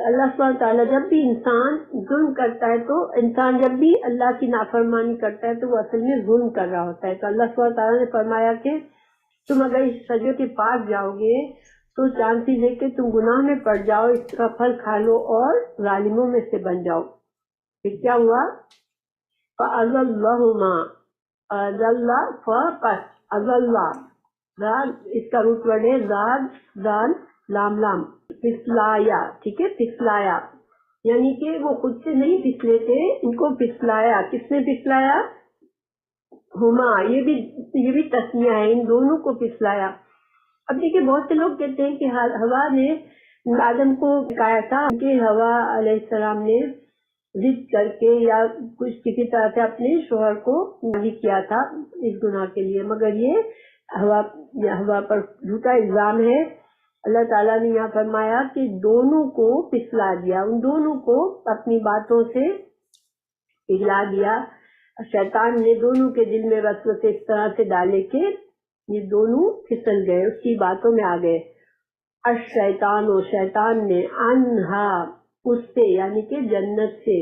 اللہ سبحانہ تعالیٰ جب بھی انسان ظلم کرتا ہے تو انسان جب بھی اللہ کی نافرمانی کرتا ہے تو وہ اصل میں ظلم کر رہا ہوتا ہے. تو اللہ سبحانہ تعالیٰ نے فرمایا کہ تم اگر اس شجرے کے پاس جاؤ گے تو چانسز ہے کہ تم گناہ میں پڑ جاؤ، اس کا پھل کھا لو اور ظالموں میں سے بن جاؤ. پھر کیا ہوا؟ فَأَضَلَّهُمَا اس کا روٹ ورڈ ہے زاد دال لام لام، پھسلایا. ٹھیک ہے، پھسلایا یعنی کہ وہ خود سے نہیں پھسلے تھے، ان کو پھسلایا. کس نے پھسلایا؟ ہما، یہ بھی تسمیہ ہے، ان دونوں کو پھسلایا. اب دیکھیں بہت سے لوگ کہتے ہیں کہ ہوا نے آدم کو کہا تھا کہ ہوا علیہ السلام نے ضد کر کے یا کچھ کسی طرح سے اپنے شوہر کو راضی کیا تھا اس گناہ کے لیے، مگر یہ ہوا پر جھوٹا الزام ہے. اللہ تعالیٰ نے یہاں فرمایا کہ دونوں کو پھسلا دیا، ان دونوں کو اپنی باتوں سے پگھلا دیا. شیطان نے دونوں کے دل میں وسوسے اس طرح سے ڈالے کہ یہ دونوں پھسل گئے، اس کی باتوں میں آ گئے. الشیطان، و شیطان نے، انہا، اس سے یعنی کہ جنت سے،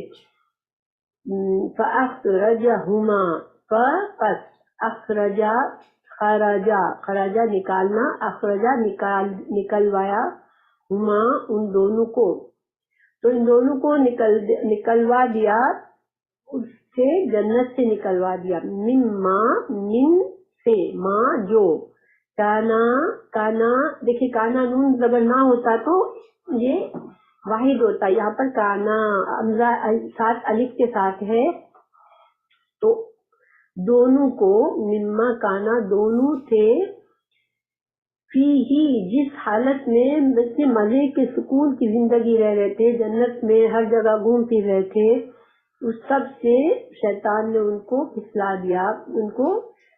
فاخرجہما، پس اخرجا، خرجا نکالنا، اخرجا نکلوایا، ہما ان دونوں کو، تو ان دونوں کو نکلوا دیا، اس سے جنت سے نکلوا دیا. من سے، ماں جو، کانا دیکھیے کانا نون زبر نہ ہوتا تو یہ واحد ہوتا، یہاں پر کانا حمزہ ساتھ الف کے ساتھ ہے تو دونوں کو مما کانا دونوں تھے فی ہی جس حالت میں بچے مزے کے سکون کی زندگی رہ رہے تھے، جنت میں ہر جگہ گھوم پھر رہے تھے، اس سب سے شیطان نے ان کو پھسلا دیا، ان کو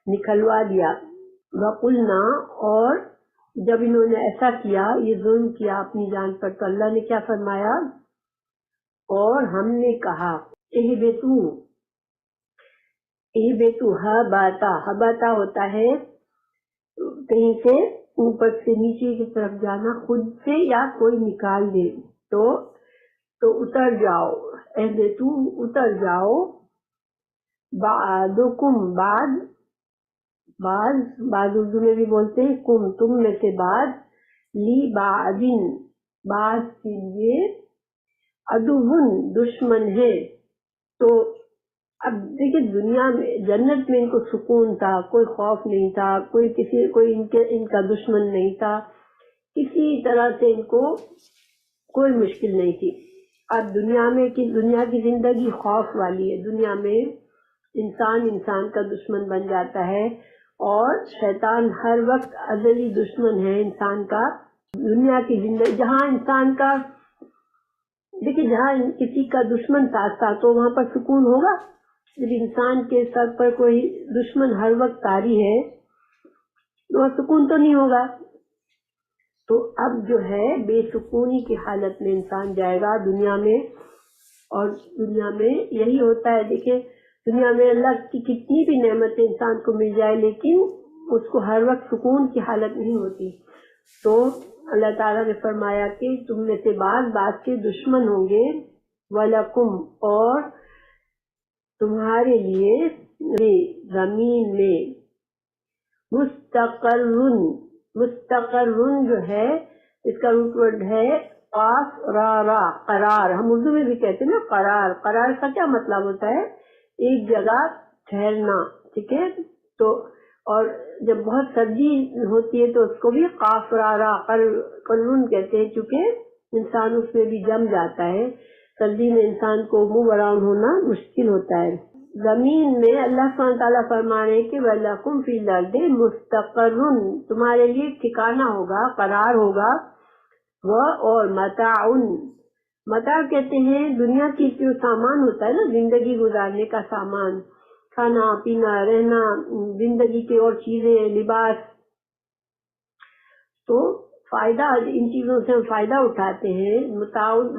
نکلوا دیا۔ وَقُلْنَا اور جب انہوں نے ایسا کیا، یہ ظلم کیا اپنی جان پر، تو اللہ نے کیا فرمایا؟ اور ہم نے کہا اہبطوا ہباتا ہوتا ہے کہیں سے اوپر سے نیچے کی طرف جانا، خود سے یا کوئی نکال دے تو اتر جاؤ، اہبطوا اتر جاؤ، بعضکم بعض اردو میں بھی بولتے ہیں کم تم میں سے بعض، لی بعض کے لیے عدوٌ دشمن ہے۔ تو اب دیکھیں دنیا میں جنت میں ان کو سکون تھا، کوئی خوف نہیں تھا، کوئی ان کا دشمن نہیں تھا، کسی طرح سے ان کو کوئی مشکل نہیں تھی۔ اب دنیا کی زندگی خوف والی ہے، دنیا میں انسان کا دشمن بن جاتا ہے، اور شیطان ہر وقت ازلی دشمن ہے انسان کا۔ دنیا کی زندگی جہاں انسان کا دیکھیں جہاں کسی کا دشمن ساتھ ساتھ ہو وہاں پر سکون ہوگا، جب انسان کے سر پر کوئی دشمن ہر وقت طاری ہے تو وہاں سکون تو نہیں ہوگا۔ تو اب جو ہے بے سکونی کی حالت میں انسان جائے گا دنیا میں، اور دنیا میں یہی ہوتا ہے۔ دیکھیں دنیا میں اللہ کی کتنی بھی نعمتیں انسان کو مل جائے لیکن اس کو ہر وقت سکون کی حالت نہیں ہوتی۔ تو اللہ تعالیٰ نے فرمایا کہ تم میں سے بعض کے دشمن ہوں گے، وَلَكُمْ اور تمہارے لیے زمین میں مستقرن جو ہے اس کا روٹ ورڈ ہے قرار۔ ہم اردو میں بھی کہتے ہیں نا قرار کا کیا مطلب ہوتا ہے؟ ایک جگہ ٹھہرنا، ٹھیک ہے۔ تو اور جب بہت سردی ہوتی ہے تو اس کو بھی قرن کہتے ہیں، چونکہ انسان اس میں بھی جم جاتا ہے، سردی میں انسان کو موو اراؤنڈ ہونا مشکل ہوتا ہے۔ زمین میں اللہ سبحانہ تعالیٰ فرما رہے کہ وَلَكُمْ فِي الْأَرْضِ مُسْتَقَرٌّ تمہارے لیے ٹھکانہ ہوگا، قرار ہوگا، اور متاع کہتے ہیں دنیا کی جو سامان ہوتا ہے نا، زندگی گزارنے کا سامان، کھانا پینا رہنا، زندگی کی اور چیزیں، لباس، تو فائدہ ان چیزوں سے ہم فائدہ اٹھاتے ہیں۔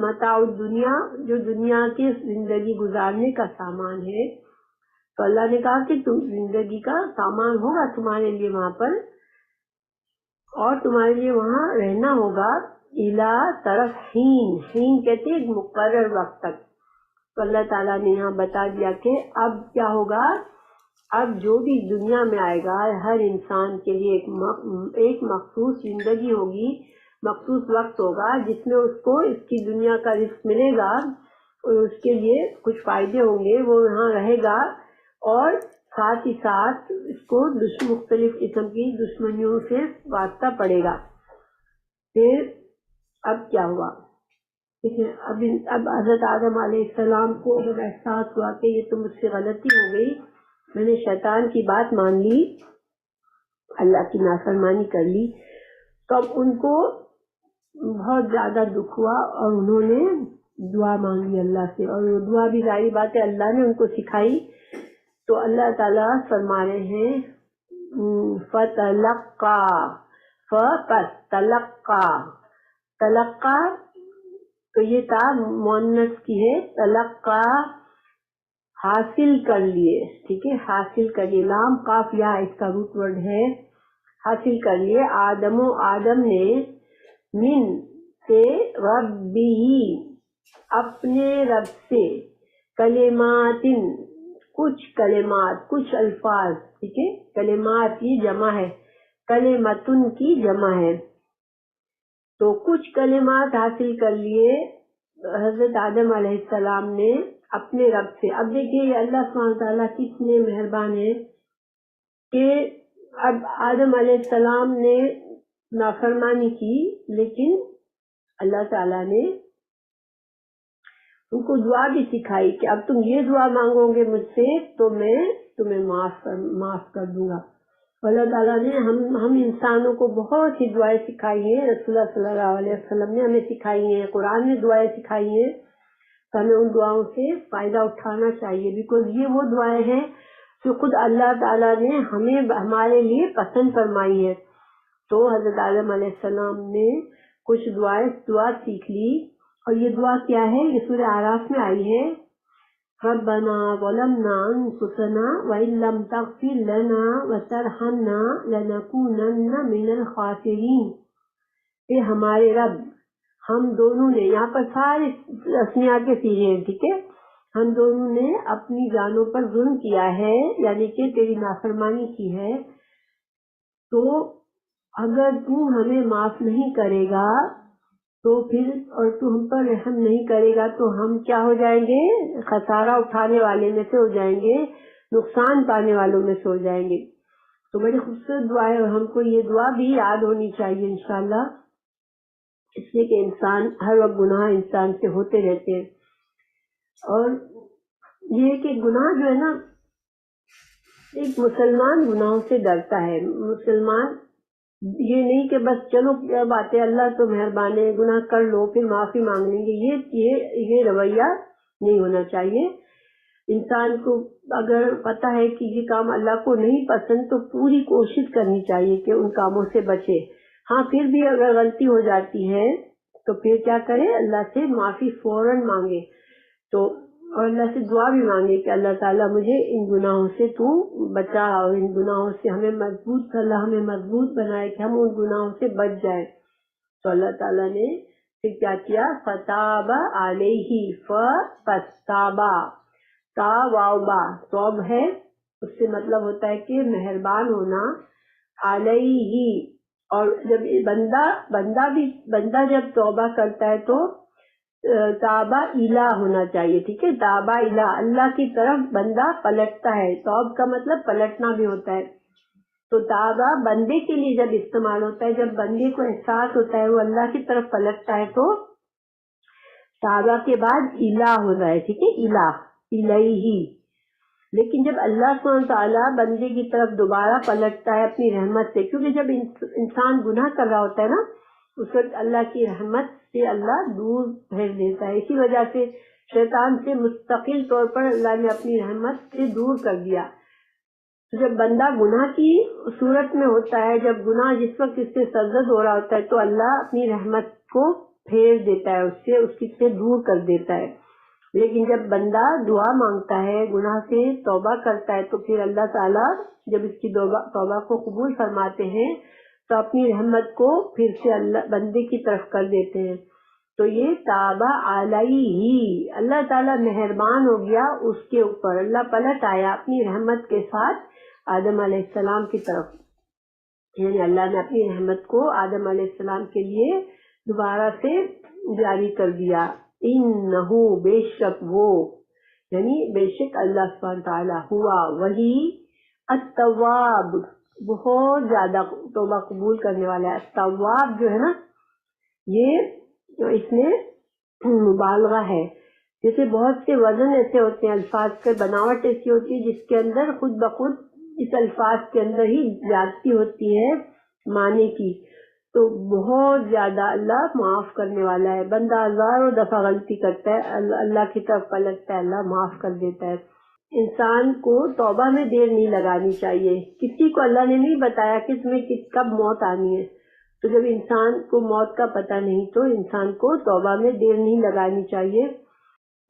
متاع دنیا جو دنیا کے زندگی گزارنے کا سامان ہے، تو اللہ نے کہا کہ تم زندگی کا سامان ہوگا تمہارے لیے وہاں پر، اور تمہارے لیے وہاں رہنا ہوگا الا طرف حین کہتے ہیں ایک مقرر وقت تک۔ تو اللہ تعالیٰ نے یہاں بتا دیا کہ اب کیا ہوگا، اب جو بھی دنیا میں آئے گا ہر انسان کے لیے ایک مخصوص زندگی ہوگی، مخصوص وقت ہوگا جس میں اس کو اس کی دنیا کا رزق ملے گا، اور اس کے لیے کچھ فائدے ہوں گے، وہ یہاں رہے گا، اور ساتھ ہی ساتھ اس کو مختلف قسم کی دشمنیوں سے واسطہ پڑے گا۔ پھر اب کیا ہوا، دیکھیں اب حضرت آدم علیہ السلام کو جب احساس ہوا کہ یہ تو مجھ سے غلطی ہو گئی، میں نے شیطان کی بات مان لی، اللہ کی نافرمانی کر لی، تو اب ان کو بہت زیادہ دکھ ہوا، اور انہوں نے دعا مانگی اللہ سے، اور وہ دعا بھی ظاہری بات ہے اللہ نے ان کو سکھائی۔ تو اللہ تعالیٰ فرما رہے ہیں تلقا تو یہ تھا مؤنث کی ہے، تلقا حاصل کر لیے، ٹھیک ہے، حاصل کر لیے، لام قاف یا اس کا روٹ ورڈ ہے، حاصل کر لیے، آدم نے من سے ربی اپنے رب سے، کلمات کچھ کلمات، کچھ الفاظ، ٹھیک ہے، کلمات کی جمع ہے، کلمتن کی جمع ہے، تو کچھ کلمات حاصل کر لیے حضرت آدم علیہ السلام نے اپنے رب سے۔ اب دیکھیے اللہ سبحانہ تعالیٰ کتنے مہربان ہیں کہ اب آدم علیہ السلام نے نافرمانی کی، لیکن اللہ تعالیٰ نے ان کو دعا بھی سکھائی کہ اب تم یہ دعا مانگو گے مجھ سے تو میں تمہیں معاف کر دوں گا۔ اللہ تعالیٰ نے ہم انسانوں کو بہت ہی دعائیں سکھائی ہیں، رسول اللہ صلی اللہ علیہ وسلم نے ہمیں سکھائی ہیں، قرآن نے دعائیں سکھائی ہیں، تو ہمیں ان دعاؤں سے فائدہ اٹھانا چاہیے، بیکاز یہ وہ دعائیں ہیں جو خود اللہ تعالیٰ نے ہمارے لیے پسند فرمائی ہے۔ تو حضرت آدم علیہ السلام نے کچھ دعا سیکھ لی، اور یہ دعا کیا ہے؟ یہ سورہ اعراف میں آئی ہے، ربنا ظلمنا انفسنا وان لم تغفر لنا وترحمنا لنکونن من الخاسرین۔ اے ہمارے رب، ہم دونوں نے، یہاں پر سارے اسمیہ کے صیغے ہیں، ٹھیک ہے، ہم دونوں نے اپنی جانوں پر ظلم کیا ہے، یعنی کہ تیری نافرمانی کی ہے، تو اگر تو ہمیں معاف نہیں کرے گا تو پھر، اور تو ہم پر رحم نہیں کرے گا تو ہم کیا ہو جائیں گے؟ خسارہ اٹھانے والے میں سے ہو جائیں گے، نقصان پانے والوں میں سے ہو جائیں گے۔ تو بڑی خوبصورت دعا ہے، اور ہم کو یہ دعا بھی یاد ہونی چاہیے انشاءاللہ، اس لیے کہ انسان ہر وقت گناہ انسان سے ہوتے رہتے ہیں، اور یہ کہ گناہ جو ہے نا، ایک مسلمان گناہوں سے ڈرتا ہے۔ مسلمان یہ نہیں کہ بس چلو کیا بات ہے، اللہ تو مہربان ہے، گناہ کر لو پھر معافی مانگ لیں گے، یہ رویہ نہیں ہونا چاہیے۔ انسان کو اگر پتہ ہے کہ یہ کام اللہ کو نہیں پسند تو پوری کوشش کرنی چاہیے کہ ان کاموں سے بچے۔ ہاں پھر بھی اگر غلطی ہو جاتی ہے تو پھر کیا کرے؟ اللہ سے معافی فوراً مانگے، تو اور اللہ سے دعا بھی مانگے کہ اللہ تعالیٰ مجھے ان گناہوں سے تو بچا، اور ان گناہوں سے ہمیں مضبوط بنائے کہ ہم ان گناہوں سے بچ جائیں۔ تو اللہ تعالیٰ نے پھر کیا کیا؟ فتاب علیہ، فتابا، تا واو با توب ہے، اس سے مطلب ہوتا ہے کہ مہربان ہونا، علیہ، اور جب بندہ جب توبہ کرتا ہے تو تابا الہ ہونا چاہیے، ٹھیک ہے، تابا الہ، اللہ کی طرف بندہ پلٹتا ہے، توب کا مطلب پلٹنا بھی ہوتا ہے، تو تابا بندے کے لیے جب استعمال ہوتا ہے، جب بندے کو احساس ہوتا ہے وہ اللہ کی طرف پلٹتا ہے تو تابا کے بعد الہ ہو رہا ہے، ٹھیک ہے، الہی۔ لیکن جب اللہ سبحانہ تعالیٰ بندے کی طرف دوبارہ پلٹتا ہے اپنی رحمت سے، کیونکہ جب انسان گناہ کر رہا ہوتا ہے نا، اس وقت اللہ کی رحمت سے اللہ دور بھیج دیتا ہے، اسی وجہ سے شیطان سے مستقل طور پر اللہ نے اپنی رحمت سے دور کر دیا۔ تو جب بندہ گناہ کی صورت میں ہوتا ہے، جب گناہ جس وقت اس سے سرزد ہو رہا ہوتا ہے تو اللہ اپنی رحمت کو پھیر دیتا ہے، اس سے دور کر دیتا ہے۔ لیکن جب بندہ دعا مانگتا ہے، گناہ سے توبہ کرتا ہے، تو پھر اللہ تعالیٰ جب اس کی توبہ کو قبول فرماتے ہیں تو اپنی رحمت کو پھر سے اللہ بندے کی طرف کر دیتے ہیں۔ تو یہ تابا علیہ، اللہ تعالیٰ مہربان ہو گیا اس کے اوپر، اللہ پلٹ آیا اپنی رحمت کے ساتھ آدم علیہ السلام کی طرف، یعنی اللہ نے اپنی رحمت کو آدم علیہ السلام کے لیے دوبارہ سے جاری کر دیا۔ انہو، بے شک وہ، یعنی بے شک اللہ سبحانہ تعالیٰ، ہوا وہی، التواب، بہت زیادہ توبہ قبول کرنے والا ہے۔ التواب جو ہے نا، یہ اس میں مبالغہ ہے، جیسے بہت سے وزن ایسے ہوتے ہیں، الفاظ کے بناوٹ ایسی ہوتی ہے جس کے اندر خود بخود اس الفاظ کے اندر ہی زیادتی ہوتی ہے معنی کی، تو بہت زیادہ اللہ معاف کرنے والا ہے۔ بندہ ہزاروں دفعہ غلطی کرتا ہے، اللہ کی طرف پلٹتا ہے، اللہ معاف کر دیتا ہے۔ انسان کو توبہ میں دیر نہیں لگانی چاہیے۔ کسی کو اللہ نے نہیں بتایا کہ تمہیں کب موت آنی ہے، تو جب انسان کو موت کا پتہ نہیں تو انسان کو توبہ میں دیر نہیں لگانی چاہیے۔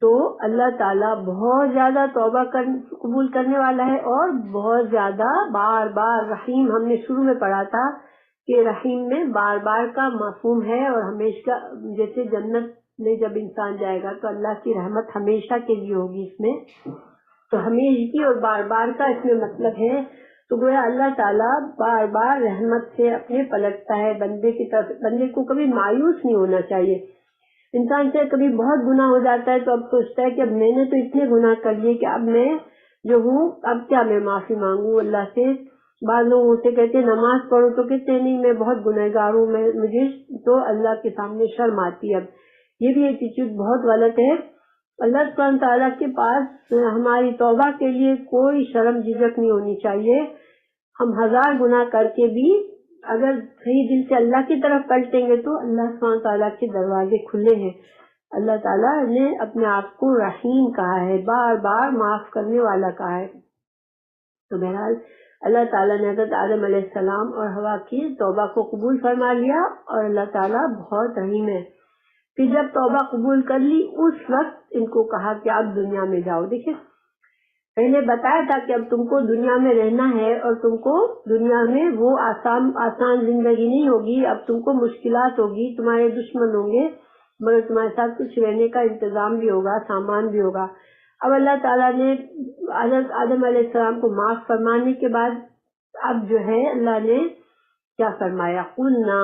تو اللہ تعالیٰ بہت زیادہ توبہ قبول کرنے والا ہے، اور بہت زیادہ بار بار رحیم۔ ہم نے شروع میں پڑھا تھا کہ رحیم میں بار بار کا مفہوم ہے، اور ہمیشہ، جیسے جنت میں جب انسان جائے گا تو اللہ کی رحمت ہمیشہ کے لیے ہوگی اس میں، تو ہمیشہ اور بار بار کا اس میں مطلب ہے۔ تو گویا اللہ تعالیٰ بار بار رحمت سے اپنے پلٹتا ہے بندے کی طرف۔ بندے کو کبھی مایوس نہیں ہونا چاہیے۔ انسان سے کبھی بہت گناہ ہو جاتا ہے تو اب سوچتا ہے کہ اب میں نے تو اتنے گناہ کر لیے کہ اب میں جو ہوں، اب کیا میں معافی مانگوں اللہ سے، بعض لوگ اسے کہتے ہیں نماز پڑھو تو کہتے ہیں نہیں میں بہت گنہگار ہوں، مجھے تو اللہ کے سامنے شرم آتی ہے۔ یہ بھی ایٹیچیوڈ بہت غلط ہے۔ اللہ سبحانہ تعالیٰ کے پاس ہماری توبہ کے لیے کوئی شرم جھجک نہیں ہونی چاہیے۔ ہم 1000 گناہ کر کے بھی اگر صحیح دل سے اللہ کی طرف پلٹیں گے تو اللہ سبحانہ تعالیٰ کے دروازے کھلے ہیں۔ اللہ تعالیٰ نے اپنے آپ کو رحیم کہا ہے، بار بار معاف کرنے والا کہا ہے۔ تو بہرحال اللہ تعالیٰ نے حضرت آدم علیہ السلام اور حوا کی توبہ کو قبول فرما لیا، اور اللہ تعالیٰ بہت رحیم ہے۔ پھر جب توبہ قبول کر لی اس وقت ان کو کہا کہ آپ دنیا میں جاؤ۔ دیکھیں پہلے بتایا تھا کہ اب تم کو دنیا میں رہنا ہے اور تم کو دنیا میں وہ آسان زندگی نہیں ہوگی، اب تم کو مشکلات ہوگی، تمہارے دشمن ہوں گے، مگر تمہارے ساتھ کچھ رہنے کا انتظام بھی ہوگا، سامان بھی ہوگا۔ اب اللہ تعالیٰ نے حضرت آدم علیہ السلام کو معاف فرمانے کے بعد اب جو ہے اللہ نے کیا فرمایا، قلنا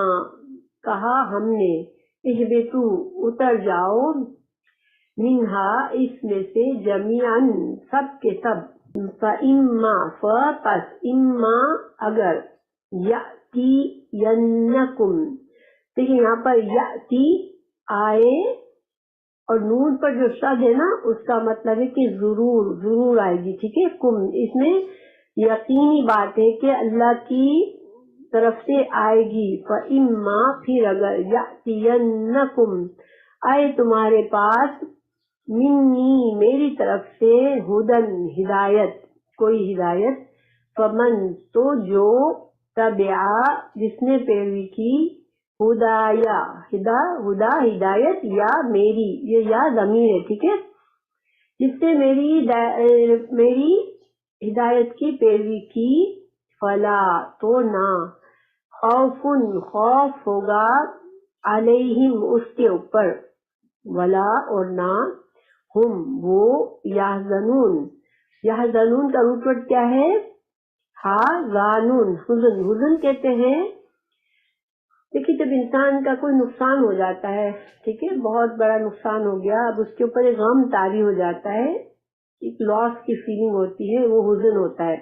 کہا ہم نے، اہبطوا اتر جاؤ، منہا اس میں سے، جمیعاً سب کے سب، فَإِمَّا پس، اما اگر، یأتینکم، دیکھیں یہاں پر یأتی آئے اور نون پر جو شد ہے نا اس کا مطلب ہے کہ ضرور آئے گی، ٹھیک ہے۔ کم اس میں یقینی بات ہے کہ اللہ کی طرف سے آئے گی۔ فَإِمَّا پھر اگر، یأتینکم آئے تمہارے پاس، منی میری طرف سے، ہدن ہدایت، کوئی ہدایت، فمن تو جو، تبعا جس نے پیروی کی، ہدایا ہدا ہدایت، یا میری، یہ یا ضمیر ہے، ٹھیک ہے، جس نے میری ہدایت کی پیروی کی، فلا تو نہ، خوف ہوگا، علیہم اس کے اوپر، ولا اور نہ، ہم وہ، یحزنون کا روٹ ورڈ کیا ہے، حزن، حزن کہتے ہیں۔ دیکھیے جب انسان کا کوئی نقصان ہو جاتا ہے، ٹھیک ہے، بہت بڑا نقصان ہو گیا، اب اس کے اوپر ایک غم طاری ہو جاتا ہے، ایک لاس کی فیلنگ ہوتی ہے، وہ حزن ہوتا ہے۔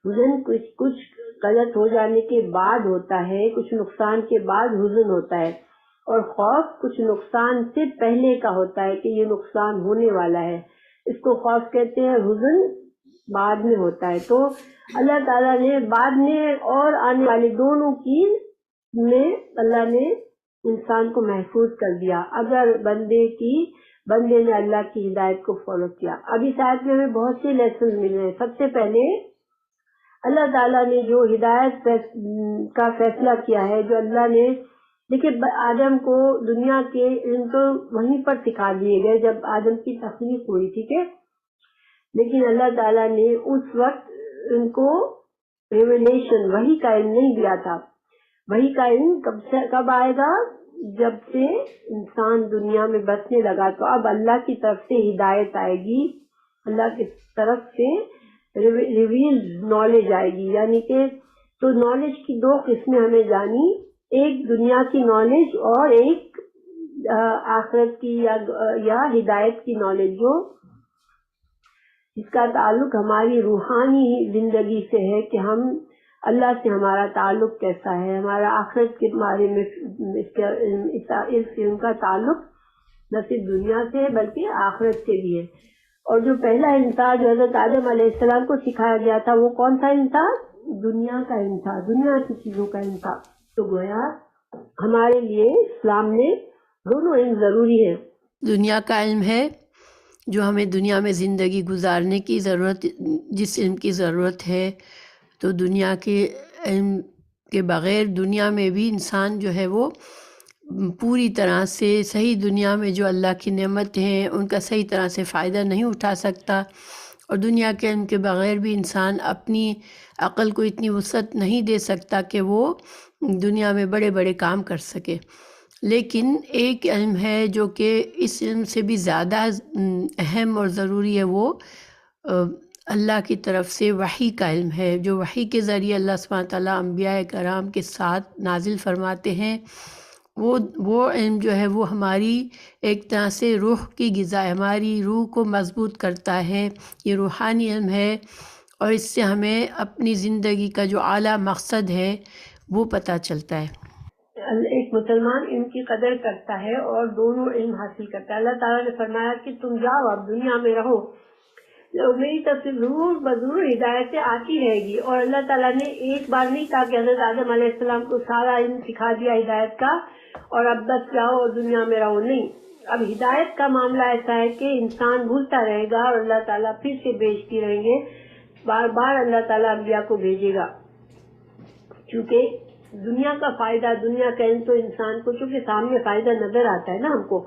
حزن کچھ غلط ہو جانے کے بعد ہوتا ہے، کچھ نقصان کے بعد حزن ہوتا ہے، اور خوف کچھ نقصان سے پہلے کا ہوتا ہے کہ یہ نقصان ہونے والا ہے، اس کو خوف کہتے ہیں، حزن بعد میں ہوتا ہے۔ تو اللہ تعالیٰ نے بعد میں اور آنے والے دونوں کی میں اللہ نے انسان کو محفوظ کر دیا اگر بندے نے اللہ کی ہدایت کو فالو کیا۔ اب اس آیت میں ہمیں بہت سے لیسن مل رہے ہیں۔ سب سے پہلے اللہ تعالیٰ نے جو ہدایت کا فیصلہ کیا ہے، جو اللہ نے، دیکھیے آدم کو دنیا کے علم تو وہیں پر سکھا دیے گئے جب آدم کی تخلیق ہوئی، ٹھیک ہے، لیکن اللہ تعالیٰ نے اس وقت ان کو ریویلیشن، وحی کا علم نہیں دیا تھا۔ وحی کا علم کب آئے گا، جب سے انسان دنیا میں بسنے لگا، تو اب اللہ کی طرف سے ہدایت آئے گی، اللہ کی طرف سے ریویل نالج آئے گی، یعنی کہ تو نالج کی دو قسمیں ہمیں جانی، ایک دنیا کی نالج اور ایک آخرت کی یا ہدایت کی نالج، جو جس کا تعلق ہماری روحانی زندگی سے ہے کہ ہم اللہ سے ہمارا تعلق کیسا ہے، ہمارا آخرت کے بارے میں اس علم کا تعلق نہ صرف دنیا سے ہے بلکہ آخرت سے بھی ہے۔ اور جو پہلا علم تھا جو حضرت آدم علیہ السلام کو سکھایا گیا تھا، وہ کون سا علم تھا؟ دنیا کا علم تھا، دنیا کی چیزوں کا علم تھا۔ تو گویا ہمارے لیے اسلام میں دونوں علم ضروری ہے۔ دنیا کا علم ہے جو ہمیں دنیا میں زندگی گزارنے کی ضرورت، جس علم کی ضرورت ہے، تو دنیا کے علم کے بغیر دنیا میں بھی انسان جو ہے وہ پوری طرح سے صحیح دنیا میں جو اللہ کی نعمت ہیں ان کا صحیح طرح سے فائدہ نہیں اٹھا سکتا، اور دنیا کے علم کے بغیر بھی انسان اپنی عقل کو اتنی وسعت نہیں دے سکتا کہ وہ دنیا میں بڑے بڑے کام کر سکے۔ لیکن ایک علم ہے جو کہ اس علم سے بھی زیادہ اہم اور ضروری ہے، وہ اللہ کی طرف سے وحی کا علم ہے، جو وحی کے ذریعے اللہ سبحانہ تعالیٰ انبیاء کرام کے ساتھ نازل فرماتے ہیں۔ وہ علم جو ہے وہ ہماری ایک طرح سے روح کی غذا ہے، ہماری روح کو مضبوط کرتا ہے، یہ روحانی علم ہے، اور اس سے ہمیں اپنی زندگی کا جو اعلیٰ مقصد ہے وہ پتہ چلتا ہے۔ ایک مسلمان علم کی قدر کرتا ہے اور دونوں علم حاصل کرتا ہے۔ اللہ تعالیٰ نے فرمایا کہ تم جاؤ اب دنیا میں رہو، میری طرف سے ضرور بضرور ہدایتیں آتی رہے گی۔ اور اللہ تعالیٰ نے ایک بار نہیں کہا کہ حضرت آدم علیہ السلام کو سارا علم سکھا دیا ہدایت کا اور اب بس جاؤ اور دنیا میں رہو، نہیں۔ اب ہدایت کا معاملہ ایسا ہے کہ انسان بھولتا رہے گا اور اللہ تعالیٰ پھر سے بھیجتی رہیں گے، بار بار اللہ تعالیٰ انبیاء کو بھیجے گا، کیونکہ دنیا کا فائدہ، دنیا کا علم تو انسان کو چونکہ سامنے فائدہ نظر آتا ہے نا ہم کو،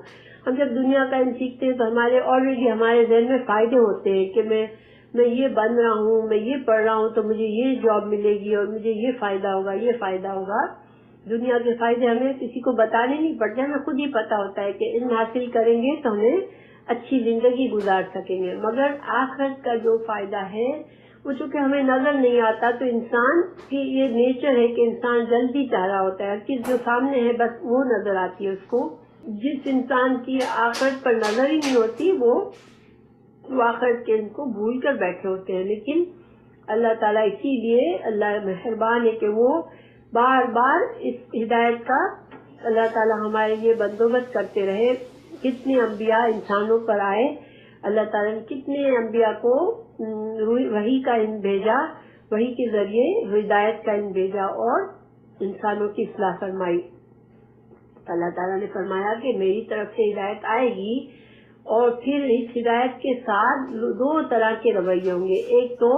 ہم جب دنیا کا علم سیکھتے ہیں تو ہمارے آلریڈی ہمارے ذہن میں فائدے ہوتے ہیں کہ میں یہ بن رہا ہوں، میں یہ پڑھ رہا ہوں تو مجھے یہ جاب ملے گی اور مجھے یہ فائدہ ہوگا، یہ فائدہ ہوگا۔ دنیا کے فائدے ہمیں کسی کو بتانے نہیں پڑتے، ہمیں خود ہی پتا ہوتا ہے کہ علم حاصل کریں گے تو ہمیں اچھی زندگی گزار سکیں گے۔ مگر آخرت کا جو فائدہ ہے وہ چونکہ ہمیں نظر نہیں آتا، تو انسان کی یہ نیچر ہے کہ انسان جلدی چاہ رہا ہوتا ہے، ہر چیز جو سامنے ہے بس وہ نظر آتی ہے اس کو۔ جس انسان کی آخرت پر نظر ہی نہیں ہوتی وہ آخرت کے ان کو بھول کر بیٹھے ہوتے ہیں۔ لیکن اللہ تعالیٰ اسی لیے اللہ مہربان ہے کہ وہ بار بار اس ہدایت کا اللہ تعالیٰ ہمارے لیے بندوبست کرتے رہے۔ کتنے انبیاء انسانوں پر آئے، اللہ تعالیٰ نے کتنے انبیاء کو وحی کا علم بھیجا، وحی کے ذریعے ہدایت کا علم بھیجا اور انسانوں کی اصلاح فرمائی۔ اللہ تعالیٰ نے فرمایا کہ میری طرف سے ہدایت آئے گی اور پھر اس ہدایت کے ساتھ دو طرح کے رویے ہوں گے۔ ایک تو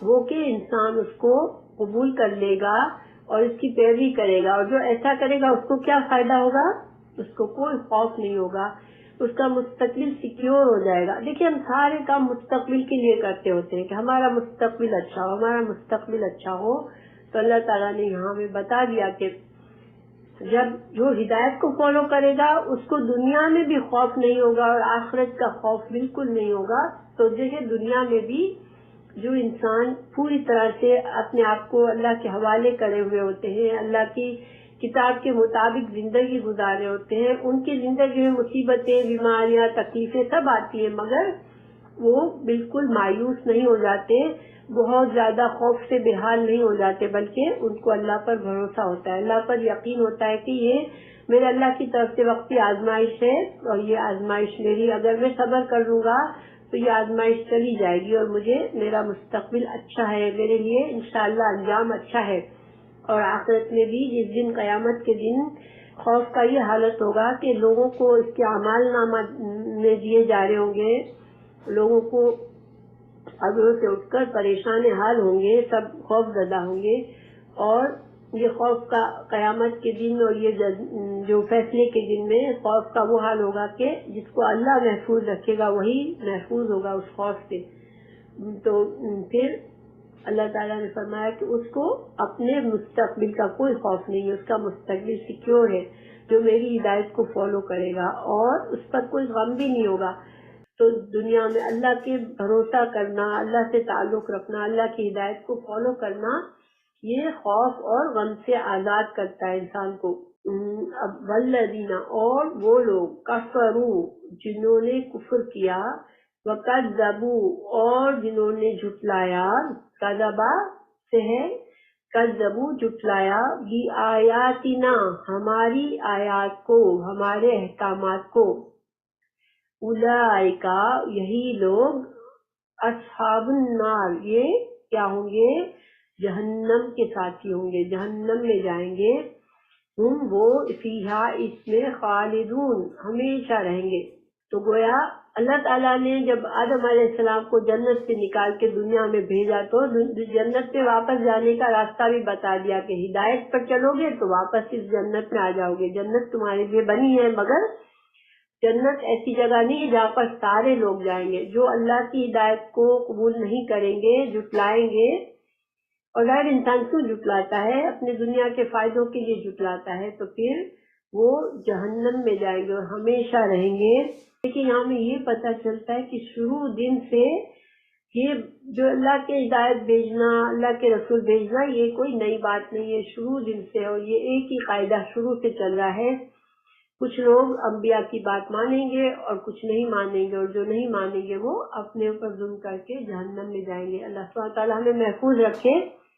وہ کہ انسان اس کو قبول کر لے گا اور اس کی پیروی کرے گا، اور جو ایسا کرے گا اس کو کیا فائدہ ہوگا؟ اس کو کوئی خوف نہیں ہوگا، اس کا مستقبل سیکیور ہو جائے گا۔ دیکھیں ہم سارے کام مستقبل کے لیے کرتے ہوتے ہیں کہ ہمارا مستقبل اچھا ہو، ہمارا مستقبل اچھا ہو، تو اللہ تعالیٰ نے یہاں ہمیں بتا دیا کہ جب جو ہدایت کو فالو کرے گا اس کو دنیا میں بھی خوف نہیں ہوگا اور آخرت کا خوف بالکل نہیں ہوگا۔ تو دیکھیں دنیا میں بھی جو انسان پوری طرح سے اپنے آپ کو اللہ کے حوالے کرے ہوئے ہوتے ہیں، اللہ کی کتاب کے مطابق زندگی گزارے ہوتے ہیں، ان کی زندگی میں مصیبتیں، بیماریاں، تکلیفیں سب آتی ہیں، مگر وہ بالکل مایوس نہیں ہو جاتے، بہت زیادہ خوف سے بے حال نہیں ہو جاتے، بلکہ ان کو اللہ پر بھروسہ ہوتا ہے، اللہ پر یقین ہوتا ہے کہ یہ میرے اللہ کی طرف سے وقتی آزمائش ہے اور یہ آزمائش میری، اگر میں صبر کر لوں گا تو یہ آزمائش چلی جائے گی اور مجھے میرا مستقبل اچھا ہے، میرے لیے انشاءاللہ انجام اچھا ہے۔ اور آخرت میں بھی جس دن قیامت کے دن خوف کا یہ حالت ہوگا کہ لوگوں کو اس کے اعمال نامہ میں دیے جا رہے ہوں گے، لوگوں کو قبروں سے اٹھ کر پریشان حال ہوں گے، سب خوف زدہ ہوں گے، اور یہ خوف کا قیامت کے دن اور یہ جو فیصلے کے دن میں خوف کا وہ حال ہوگا کہ جس کو اللہ محفوظ رکھے گا وہی محفوظ ہوگا اس خوف سے۔ تو پھر اللہ تعالیٰ نے فرمایا کہ اس کو اپنے مستقبل کا کوئی خوف نہیں ہے، اس کا مستقبل سیکیور ہے جو میری ہدایت کو فالو کرے گا، اور اس پر کوئی غم بھی نہیں ہوگا۔ تو دنیا میں اللہ کے بھروسہ کرنا، اللہ سے تعلق رکھنا، اللہ کی ہدایت کو فالو کرنا، یہ خوف اور غم سے آزاد کرتا ہے انسان کو۔ اب والذین، اور وہ لوگ، کفروا، جنہوں نے کفر کیا، وکذبوا، اور جنہوں نے جھٹلایا، کذبا سے ہے کذبوا، جھٹلایا، بآیاتنا، ہماری آیات کو، ہمارے احکامات کو، اولئک، یہی لوگ، اصحاب النار، یہ کیا ہوں گے؟ جہنم کے ساتھی ہوں گے، جہنم میں جائیں گے، ہم وہ فیہا، اس میں، خالدون، ہمیشہ رہیں گے۔ تو گویا اللہ تعالیٰ نے جب آدم علیہ السلام کو جنت سے نکال کے دنیا میں بھیجا تو جنت میں واپس جانے کا راستہ بھی بتا دیا کہ ہدایت پر چلو گے تو واپس اس جنت میں آ جاؤ گے، جنت تمہارے لیے بنی ہے، مگر جنت ایسی جگہ نہیں ہے جہاں پر سارے لوگ جائیں گے۔ جو اللہ کی ہدایت کو قبول نہیں کریں گے، جھٹلائیں گے، اور ظاہر انسان کیوں جھٹلاتا ہے؟ اپنے دنیا کے فائدوں کے لیے جھٹلاتا ہے، تو پھر وہ جہنم میں جائیں گے اور ہمیشہ رہیں گے۔ لیکن یہاں میں یہ پتہ چلتا ہے کہ شروع دن سے یہ جو اللہ کے ہدایت بھیجنا، اللہ کے رسول بھیجنا، یہ کوئی نئی بات نہیں ہے، شروع دن سے، اور یہ ایک ہی قاعدہ شروع سے چل رہا ہے کچھ لوگ انبیاء کی بات مانیں گے اور کچھ نہیں مانیں گے، اور جو نہیں مانیں گے وہ اپنے اوپر ظلم کر کے جہنم میں جائیں گے۔ اللہ سبحانہ تعالیٰ ہمیں محفوظ رکھے